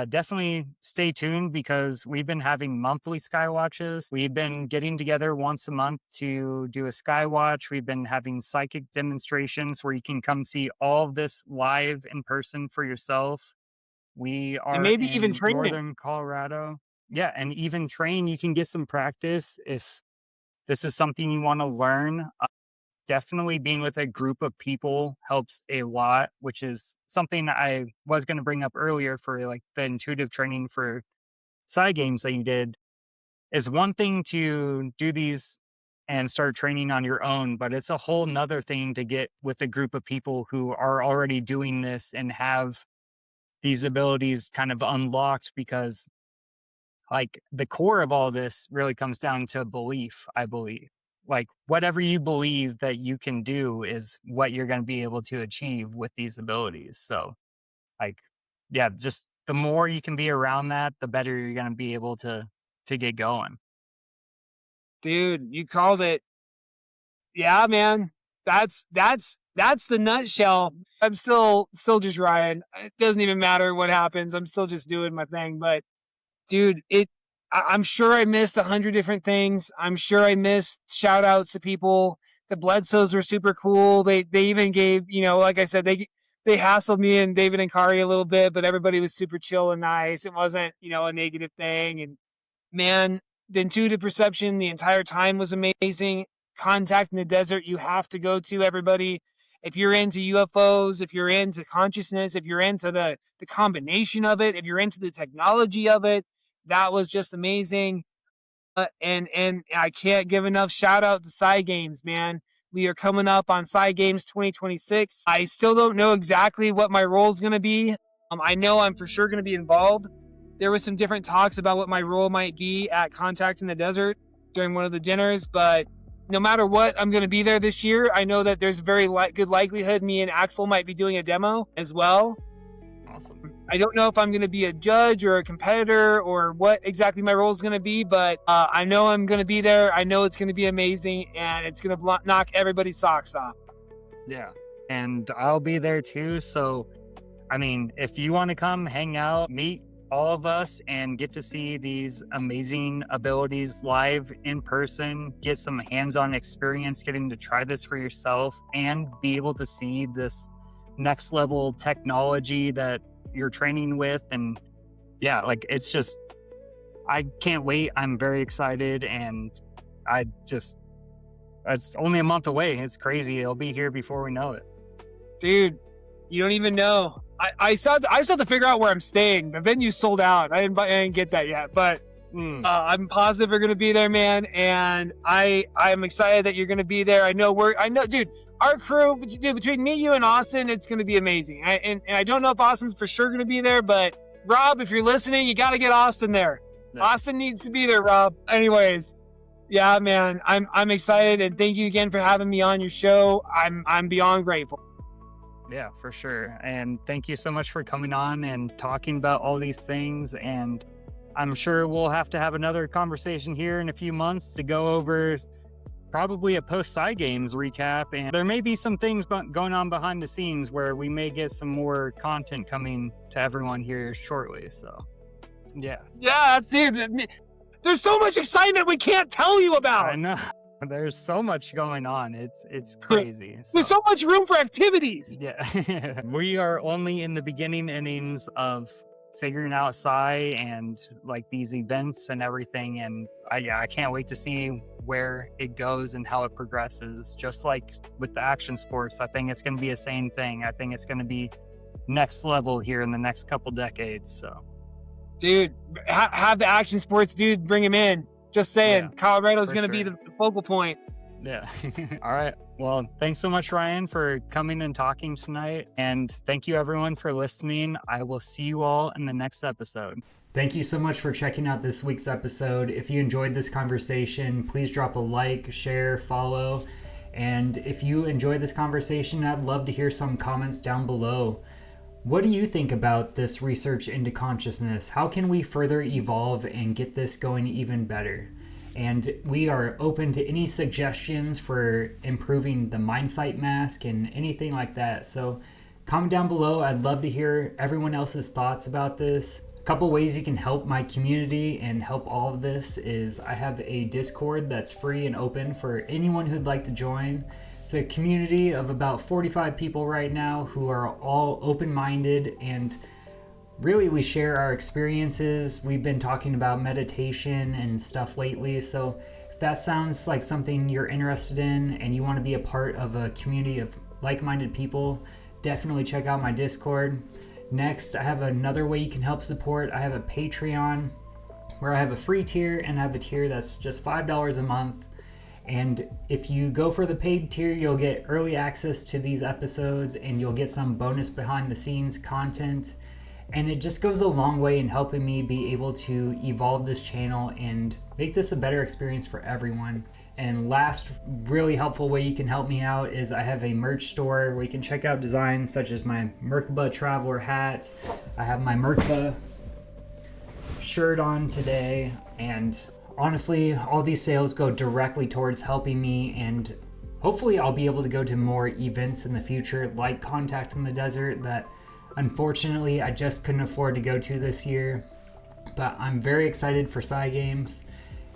definitely stay tuned because we've been having monthly Skywatches. We've been getting together once a month to do a Skywatch. We've been having psychic demonstrations where you can come see all of this live in person for yourself. We are and maybe even Northern Colorado. Yeah, and even train. You can get some practice if this is something you want to learn. Definitely being with a group of people helps a lot, which is something I was going to bring up earlier for like the intuitive training for Psy Games that you did. Is one thing to do these and start training on your own, but it's a whole nother thing to get with a group of people who are already doing this and have these abilities kind of unlocked, because like the core of all this really comes down to belief, I believe. Like whatever you believe that you can do is what you're going to be able to achieve with these abilities. So like, yeah, just the more you can be around that, the better you're going to be able to get going. Dude, you called it. Yeah, man. That's the nutshell. I'm still just Ryan. It doesn't even matter what happens. I'm still just doing my thing. But dude, I'm sure I missed 100 different things. I'm sure I missed shout outs to people. The Bledsoes were super cool. They even gave, like I said, they hassled me and David and Kari a little bit, but everybody was super chill and nice. It wasn't, a negative thing. And man, the intuitive perception the entire time was amazing. Contact in the Desert, you have to go to, everybody. If you're into UFOs, if you're into consciousness, if you're into the combination of it, if you're into the technology of it, that was just amazing. And I can't give enough shout out to Psy Games, man. We are coming up on Psy Games 2026. I still don't know exactly what my role is going to be. I know I'm for sure going to be involved. There was some different talks about what my role might be at Contact in the Desert during one of the dinners, but no matter what, I'm going to be there this year. I know that there's very good likelihood me and Axel might be doing a demo as well. Awesome. I don't know if I'm going to be a judge or a competitor or what exactly my role is going to be, but I know I'm going to be there. I know it's going to be amazing, and it's going to knock everybody's socks off. Yeah, and I'll be there too. So, I mean, if you want to come hang out, meet all of us, and get to see these amazing abilities live in person, get some hands-on experience getting to try this for yourself, and be able to see this next level technology that you're training with. And yeah, like, it's just, I can't wait. I'm very excited, and it's only a month away. It's crazy. It'll be here before we know it. Dude, you don't even know. I still have to figure out where I'm staying. The venue's sold out. I didn't get that yet, but I'm positive we're gonna be there, man. And I'm excited that you're gonna be there. I know, dude. Our crew, dude, between me, you, and Austin, it's gonna be amazing. And I don't know if Austin's for sure gonna be there, but Rob, if you're listening, you gotta get Austin there. No. Austin needs to be there, Rob. Anyways, yeah, man, I'm excited, and thank you again for having me on your show. I'm beyond grateful. Yeah, for sure. And thank you so much for coming on and talking about all these things. And I'm sure we'll have to have another conversation here in a few months to go over probably a post-Psy Games recap. And there may be some things going on behind the scenes where we may get some more content coming to everyone here shortly. So, yeah. Yeah, that's it. There's so much excitement we can't tell you about. I know. There's so much going on. It's crazy. There's so much room for activities. Yeah. We are only in the beginning innings of figuring out Psy and like these events and everything. And I can't wait to see where it goes and how it progresses. Just like with the action sports, I think it's going to be the same thing. I think it's going to be next level here in the next couple decades. So, dude, have the action sports dude bring him in. Just saying, yeah, Colorado's going to be the focal point. Yeah. All right. Well, thanks so much, Ryan, for coming and talking tonight. And thank you, everyone, for listening. I will see you all in the next episode. Thank you so much for checking out this week's episode. If you enjoyed this conversation, please drop a like, share, follow. And if you enjoyed this conversation, I'd love to hear some comments down below. What do you think about this research into consciousness? How can we further evolve and get this going even better? And we are open to any suggestions for improving the Mindsight mask and anything like that. So comment down below. I'd love to hear everyone else's thoughts about this. A couple ways you can help my community and help all of this is I have a Discord that's free and open for anyone who'd like to join. It's a community of about 45 people right now who are all open-minded, and really we share our experiences. We've been talking about meditation and stuff lately, so if that sounds like something you're interested in and you want to be a part of a community of like-minded people, definitely check out my Discord. Next, I have another way you can help support. I have a Patreon where I have a free tier and I have a tier that's just $5 a month. And if you go for the paid tier, you'll get early access to these episodes and you'll get some bonus behind the scenes content. And it just goes a long way in helping me be able to evolve this channel and make this a better experience for everyone. And last really helpful way you can help me out is I have a merch store where you can check out designs such as my Merkaba traveler hat. I have my Merkaba shirt on today, and honestly, all these sales go directly towards helping me, and hopefully I'll be able to go to more events in the future like Contact in the Desert that unfortunately I just couldn't afford to go to this year. But I'm very excited for Psy Games,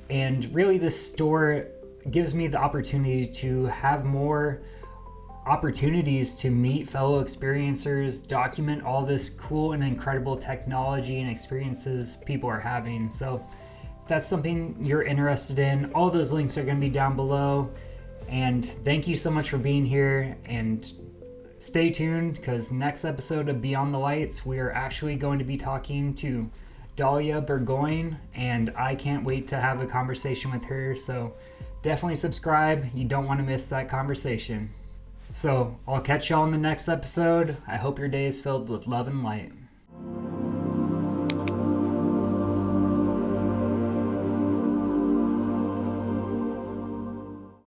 and really this store gives me the opportunity to have more opportunities to meet fellow experiencers, document all this cool and incredible technology and experiences people are having. So if that's something you're interested in, all those links are going to be down below. And thank you so much for being here, and stay tuned, because next episode of Beyond the Lights, we are actually going to be talking to Dahlia Burgoyne, and I can't wait to have a conversation with her. So definitely subscribe. You don't want to miss that conversation. So I'll catch y'all in the next episode. I hope your day is filled with love and light.